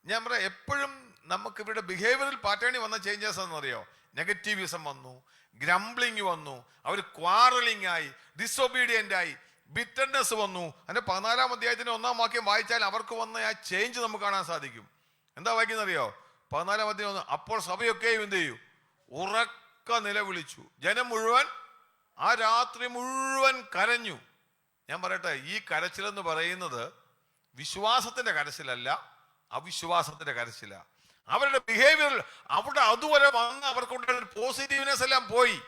ഞാൻ പറയാം, എപ്പോഴും നമുക്ക് ഇവരുടെ ബിഹേവിയറൽ പാറ്റേണിൽ വന്ന ചേഞ്ചസ് എന്നറിയോ? നെഗറ്റീവിസം വന്നു, ഗ്രംബ്ലിങ് വന്നു, അവർ ക്വാറലിംഗ് ആയി, ഡിസൊബീഡിയന്റ് ആയി, ബിറ്റർനെസ് വന്നു. അതിന്റെ 14-ാം അധ്യായത്തിന്റെ 1-ാം വാക്യം വായിച്ചാൽ അവർക്ക് വന്ന ആ ചേഞ്ച് നമുക്ക് കാണാൻ സാധിക്കും. എന്താ വായിക്കുന്നറിയോ? 14-ാം അധ്യായം 1. അപ്പോൾ സഭയൊക്കെയും എന്ത് ചെയ്യൂ? ഉറക്ക നിലവിളിച്ചു, ജനം മുഴുവൻ ആ രാത്രി മുഴുവൻ കരഞ്ഞു. ഞാൻ പറയട്ടെ, ഈ കരച്ചിലെന്ന് പറയുന്നത് വിശ്വാസത്തിന്റെ കരച്ചിലല്ല, അവിശ്വാസത്തിന്റെ കരച്ചില. അവരുടെ ബിഹേവിയർ അവിടെ അതുവരെ വന്ന് അവർക്കുണ്ടായിരുന്ന പോസിറ്റീവ്നെസ് എല്ലാം പോയി.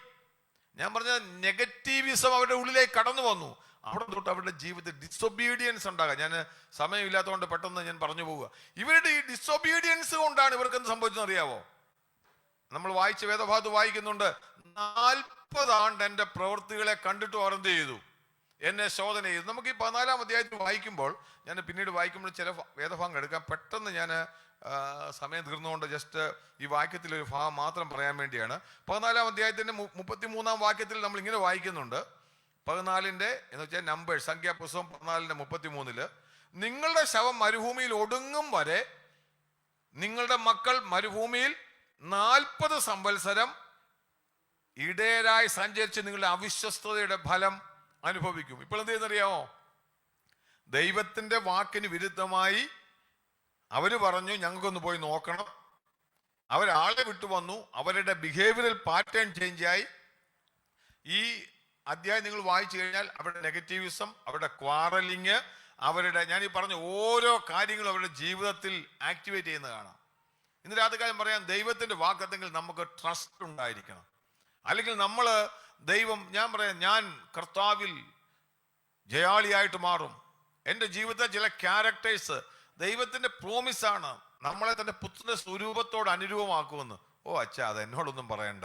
ഞാൻ പറഞ്ഞ നെഗറ്റീവിസം അവരുടെ ഉള്ളിലേക്ക് കടന്നു വന്നു. അവിടെ തൊട്ട് അവരുടെ ജീവിതത്തിൽ ഡിസൊബീഡിയൻസ് ഉണ്ടാകാം. ഞാൻ സമയമില്ലാത്തതുകൊണ്ട് പെട്ടെന്ന് ഞാൻ പറഞ്ഞു പോവുക. ഇവരുടെ ഈ ഡിസൊബീഡിയൻസ് കൊണ്ടാണ് ഇവർക്ക് എന്ത് സംഭവിച്ചെന്ന് അറിയാവോ? നമ്മൾ വായിച്ച വേദഭാഗത്ത് വായിക്കുന്നുണ്ട്, 40 ആണ്ട് എൻ്റെ പ്രവൃത്തികളെ കണ്ടിട്ട് അവർ എന്ത് ചെയ്തു? എന്നെ ശോധന ചെയ്തു. നമുക്ക് ഈ 14-ാം അധ്യായത്തിൽ വായിക്കുമ്പോൾ, ഞാൻ പിന്നീട് വായിക്കുമ്പോൾ ചില വേദഭാഗം എടുക്കാം. പെട്ടെന്ന് ഞാൻ സമയം തീർന്നുകൊണ്ട് ജസ്റ്റ് ഈ വാക്യത്തിൽ ഒരു ഭാഗം മാത്രം പറയാൻ വേണ്ടിയാണ്. 14-ാം അധ്യായത്തിന്റെ 33-ാം വാക്യത്തിൽ നമ്മൾ ഇങ്ങനെ വായിക്കുന്നുണ്ട്. 14-ന്റെ എന്ന് വെച്ചാൽ നമ്പേഴ്സ്, സംഖ്യാപുസ്തകം 14-ന്റെ 33, നിങ്ങളുടെ ശവം മരുഭൂമിയിൽ ഒടുങ്ങും വരെ നിങ്ങളുടെ മക്കൾ മരുഭൂമിയിൽ 40 സംവത്സരം ഇടയരായി സഞ്ചരിച്ച് നിങ്ങളുടെ അവിശ്വസ്തതയുടെ ഫലം അനുഭവിക്കും. ഇപ്പോൾ എന്ത് ചെയ്യുന്നറിയാമോ? ദൈവത്തിന്റെ വാക്കിന് വിരുദ്ധമായി അവര് പറഞ്ഞു, ഞങ്ങൾക്കൊന്ന് പോയി നോക്കണം. അവരാളെ വിട്ടു വന്നു. അവരുടെ ബിഹേവിയറൽ പാറ്റേൺ ചേഞ്ച് ആയി. ഈ അധ്യായം നിങ്ങൾ വായിച്ചു കഴിഞ്ഞാൽ അവരുടെ നെഗറ്റീവിസം, അവരുടെ ക്വാറലിങ്, അവരുടെ, ഞാൻ ഈ പറഞ്ഞ ഓരോ കാര്യങ്ങളും അവരുടെ ജീവിതത്തിൽ ആക്ടിവേറ്റ് ചെയ്യുന്നത് കാണാം. ഇന്ന് രാത്രികാലം പറയാം, ദൈവത്തിന്റെ വാഗ്ദത്തങ്ങളിൽ നമുക്ക് ട്രസ്റ്റ് ഉണ്ടായിരിക്കണം. അല്ലെങ്കിൽ നമ്മൾ ദൈവം, ഞാൻ പറയാം, ഞാൻ കർത്താവിൽ ജയാളിയായിട്ട് മാറും. എൻ്റെ ജീവിതത്തിൽ ചില ക്യാരക്ടേഴ്സ് ദൈവത്തിന്റെ പ്രോമിസാണ്, നമ്മളെ തന്നെ പുത്രന്റെ സ്വരൂപത്തോട് അനുരൂപമാക്കുമെന്ന്. ഓ അച്ഛാ, അത് എന്നോടൊന്നും പറയണ്ട.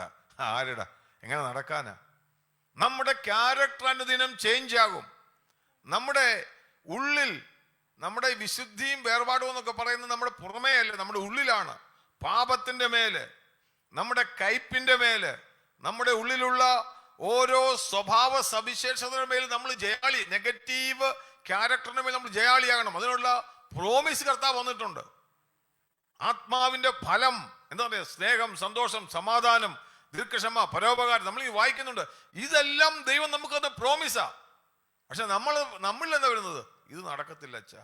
ആരുടെ എങ്ങനെ നടക്കാനാ? നമ്മുടെ ക്യാരക്ടർ അനുദിനം ചേഞ്ച് ആകും. നമ്മുടെ ഉള്ളിൽ നമ്മുടെ വിശുദ്ധിയും വേർപാടും എന്നൊക്കെ പറയുന്നത് നമ്മുടെ പുറമേ അല്ല, നമ്മുടെ ഉള്ളിലാണ്. പാപത്തിന്റെ മേല്, നമ്മുടെ കയ്പിന്റെ മേല്, നമ്മുടെ ഉള്ളിലുള്ള ഓരോ സ്വഭാവ സവിശേഷതയുടെ മേൽ നമ്മൾ ജയാളി, നെഗറ്റീവ് ക്യാരക്ടറിന്റെ മേൽ നമ്മൾ ജയാളിയാകണം. അതിനുള്ള പ്രോമിസ് കർത്താവ് വന്നിട്ടുണ്ട്. ആത്മാവിന്റെ ഫലം എന്താ പറയുക? സ്നേഹം, സന്തോഷം, സമാധാനം, ദീർഘക്ഷമ, പരോപകാരം. നമ്മൾ ഈ വായിക്കുന്നുണ്ട്. ഇതെല്ലാം ദൈവം നമുക്കത് പ്രോമിസാ. പക്ഷെ നമ്മളിൽ എന്താ വരുന്നത്? ഇത് നടക്കത്തില്ല അച്ഛാ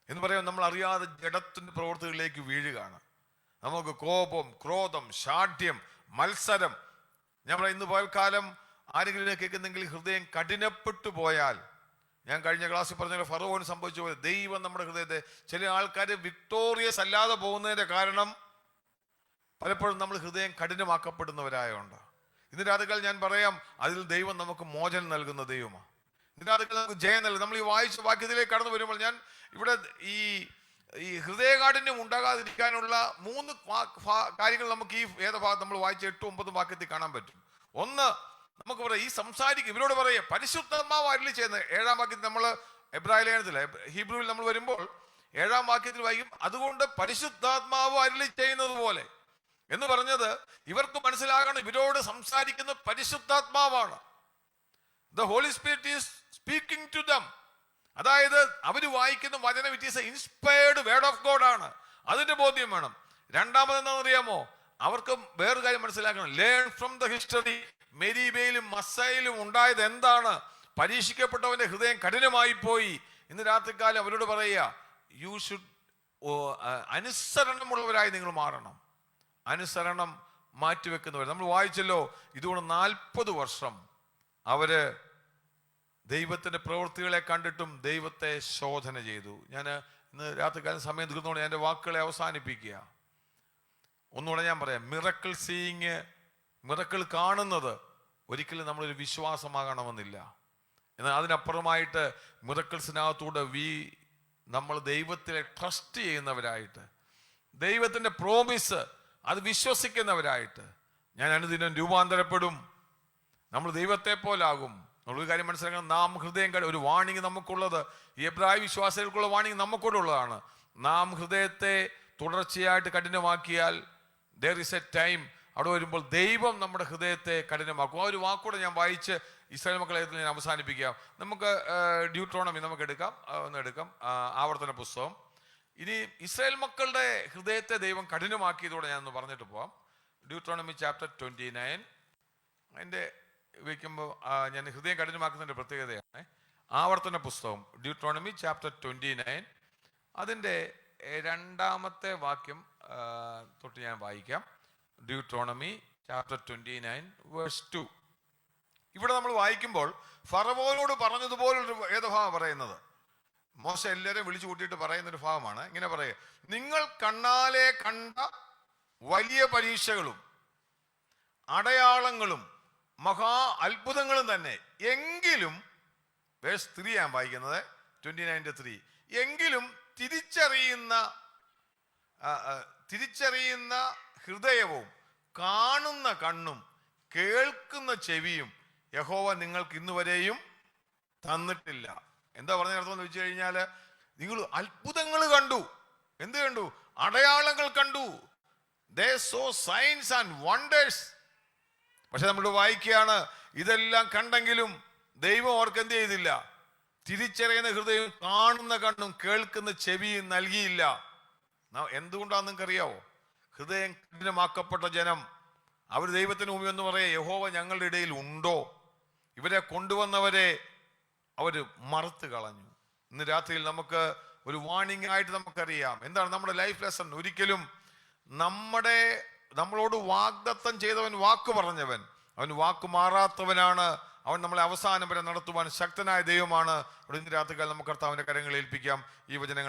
എന്ന് പറയാൻ നമ്മൾ അറിയാതെ ജഡത്തിന്റെ പ്രവൃത്തികളിലേക്ക് വീഴുകയാണ്. നമുക്ക് കോപം, ക്രോധം, ശാഠ്യം, മത്സരം. ഞാൻ പറയാം, ഇന്ന് പകൽക്കാലം ആരെങ്കിലും കേൾക്കുന്നെങ്കിൽ ഹൃദയം കഠിനപ്പെട്ടു പോയാൽ, ഞാൻ കഴിഞ്ഞ ക്ലാസ്സിൽ പറഞ്ഞ ഫറവോന് സംഭവിച്ച പോലെ ദൈവം നമ്മുടെ ഹൃദയത്തെ, ചില ആൾക്കാർ വിക്ടോറിയസ് അല്ലാതെ പോകുന്നതിന്റെ കാരണം പലപ്പോഴും നമ്മൾ ഹൃദയം കഠിനമാക്കപ്പെടുന്നവരായോണ്ട്. ഇന്ന് രാത്രികൾ ഞാൻ പറയാം, അതിൽ ദൈവം നമുക്ക് മോചനം നൽകുന്ന ദൈവമാണ്. ഇന്ന് രാത്രികൾ നമുക്ക് ജയം നൽകും. നമ്മൾ ഈ വായിച്ച വാക്യത്തിലേക്ക് കടന്നു വരുമ്പോൾ ഞാൻ ഇവിടെ ഈ ഹൃദയകാഠിന്യം ഉണ്ടാകാതിരിക്കാനുള്ള 3 കാര്യങ്ങൾ നമുക്ക് ഈ വേദഭാഗത്ത് നമ്മൾ വായിച്ച 8, 9 വാക്യത്തിൽ കാണാൻ പറ്റും. ഒന്ന്, നമുക്ക് പറയാം, ഈ സംസാരിക്കും ഇവരോട് പറയാം, പരിശുദ്ധാത്മാവ് അരുളി ചെയ്യുന്നത്. 7-ാം വാക്യത്തിൽ നമ്മൾ എബ്രായ ലേഖനത്തില് ഹീബ്രുവിൽ നമ്മൾ വരുമ്പോൾ 7-ാം വാക്യത്തിൽ വായിക്കും, അതുകൊണ്ട് പരിശുദ്ധാത്മാവ് അരുളി ചെയ്യുന്നത് പോലെ എന്ന് പറഞ്ഞത് ഇവർക്ക് മനസ്സിലാകണം, ഇവരോട് സംസാരിക്കുന്ന പരിശുദ്ധാത്മാവാണ്. The Holy Spirit is speaking to them. അതായത് അവർ വായിക്കുന്ന വചനം it is A inspired word of God ആണ്. അതിന്റെ ബോധ്യം വേണം. രണ്ടാമത് എന്താണെന്ന് അറിയാമോ? അവർക്ക് വേറൊരു കാര്യം മനസ്സിലാക്കണം. Learn from the history. മെരീബയിലും മസ്സയിലും ഉണ്ടായത് എന്താണ്? പരീക്ഷിക്കപ്പെട്ടവന്റെ ഹൃദയം കഠിനമായി പോയി. ഇന്ന് രാത്രികാലം അവരോട് പറയുക, യു ഷുഡ് അനുസരണമുള്ളവരായി നിങ്ങൾ മാറണം. അനുസരണം മാറ്റിവെക്കുന്നവർ. നമ്മൾ വായിച്ചല്ലോ, ഇതുകൊണ്ട് 40 വർഷം അവര് ദൈവത്തിന്റെ പ്രവൃത്തികളെ കണ്ടിട്ടും ദൈവത്തെ ശോധന ചെയ്തു. ഞാൻ ഇന്ന് രാത്രികാലം സമയം തീർന്നുകൊണ്ട് എൻ്റെ വാക്കുകളെ അവസാനിപ്പിക്കുക. ഒന്നുകൂടെ ഞാൻ പറയാം, മിറക്കിൾ സീയിങ്, മിറക്കിൾ കാണുന്നത് ഒരിക്കലും നമ്മളൊരു വിശ്വാസമാകണമെന്നില്ല. എന്നാൽ അതിനപ്പുറമായിട്ട് മിറക്കിൾസിനകത്തൂടെ നമ്മൾ ദൈവത്തിലെ ട്രസ്റ്റ് ചെയ്യുന്നവരായിട്ട്, ദൈവത്തിന്റെ പ്രോമിസ് അത് വിശ്വസിക്കുന്നവരായിട്ട് ഞാൻ അനുദിനം രൂപാന്തരപ്പെടും. നമ്മൾ ദൈവത്തെ പോലാകും. നമ്മളൊരു കാര്യം മനസ്സിലാക്കണം, നാം ഹൃദയം ഒരു വാണിംഗ് നമുക്കുള്ളത്, ഈ എബ്രായ വിശ്വാസികൾക്കുള്ള വാണിംഗ് നമുക്കൂടെ ഉള്ളതാണ്. നാം ഹൃദയത്തെ തുടർച്ചയായിട്ട് കഠിനമാക്കിയാൽ there is a time, അവിടെ വരുമ്പോൾ ദൈവം നമ്മുടെ ഹൃദയത്തെ കഠിനമാക്കും. ആ ഒരു വാക്കൂടെ ഞാൻ വായിച്ച് ഇസ്രായേൽ മക്കളെ ഞാൻ അവസാനിപ്പിക്കാം. നമുക്ക് ഡ്യൂട്രോണമി നമുക്ക് എടുക്കാം, ആവർത്തന പുസ്തകം. ഇനി ഇസ്രായേൽ മക്കളുടെ ഹൃദയത്തെ ദൈവം കഠിനമാക്കിയതോടെ ഞാൻ ഒന്ന് പറഞ്ഞിട്ട് പോവാം. Deuteronomy chapter 29. അതിൻ്റെ വയ്ക്കുമ്പോൾ ഞാൻ ഹൃദയം കഠിനമാക്കുന്നതിൻ്റെ പ്രത്യേകതയാണ്. ആവർത്തന പുസ്തകം ഡ്യൂട്രോണമി ചാപ്റ്റർ 29, അതിൻ്റെ 2-ാമത്തെ വാക്യം തൊട്ട് ഞാൻ വായിക്കാം. Deuteronomy chapter 29 verse 2. ഇവിടെ നമ്മൾ വായിക്കുമ്പോൾ ഫറവോനോട് പറഞ്ഞതുപോലൊരു വേദഭാഗം പറയുന്നത്. മോശ എല്ലാവരെയും വിളിച്ചു കൂട്ടിയിട്ട് പറയുന്നൊരു ഭാഗമാണ്. ഇങ്ങനെ പറയുക, നിങ്ങൾ കണ്ണാലെ കണ്ട വലിയ പരീക്ഷകളും അടയാളങ്ങളും മഹാ അത്ഭുതങ്ങളും തന്നെ, എങ്കിലും വേഴ്സ് 3 ഞാൻ വായിക്കുന്നത്, 29:3, എങ്കിലും തിരിച്ചറിയുന്ന ഹൃദയവും കാണുന്ന കണ്ണും കേൾക്കുന്ന ചെവിയും യഹോവ നിങ്ങൾക്ക് ഇന്നുവരെയും തന്നിട്ടില്ല. എന്താ പറഞ്ഞ അർത്ഥം എന്ന് വെച്ച് കഴിഞ്ഞാൽ, നിങ്ങൾ അത്ഭുതങ്ങൾ കണ്ടു. എന്ത് കണ്ടു? അടയാളങ്ങൾ കണ്ടു. They saw signs and wonders. പക്ഷെ നമ്മൾ വായിക്കുകയാണ്, ഇതെല്ലാം കണ്ടെങ്കിലും ദൈവം അവർക്ക് എന്ത് ചെയ്തില്ല? തിരിച്ചറിയുന്ന ഹൃദയവും കാണുന്ന കണ്ണും കേൾക്കുന്ന ചെവിയും നൽകിയില്ല. എന്തുകൊണ്ടാന്ന് നിങ്ങൾക്ക് അറിയാവോ? ഹൃദയം കഠിനമാക്കപ്പെട്ട ജനം, അവർ ദൈവത്തിന് മുമ്പിൽ എന്ന് പറയാ, യഹോവ ഞങ്ങളുടെ ഇടയിൽ ഉണ്ടോ? ഇവരെ കൊണ്ടുവന്നവരെ അവര് മറുത്ത് കളഞ്ഞു. ഇന്ന് രാത്രിയിൽ നമുക്ക് ഒരു വാണിംഗ് ആയിട്ട് നമുക്കറിയാം, എന്താണ് നമ്മുടെ ലൈഫ് ലെസൺ. ഒരിക്കലും നമ്മളോട് വാഗ്ദത്തം ചെയ്തവൻ, വാക്ക് പറഞ്ഞവൻ, അവൻ വാക്ക് മാറാത്തവനാണ്. അവൻ നമ്മളെ അവസാനം വരെ നടത്തുവാൻ ശക്തനായ ദൈവമാണ്. ഇന്ന് രാത്രികാലം നമുക്ക് കർത്താവിന്റെ കരങ്ങളിൽ ഏൽപ്പിക്കാം ഈ വചനങ്ങൾ.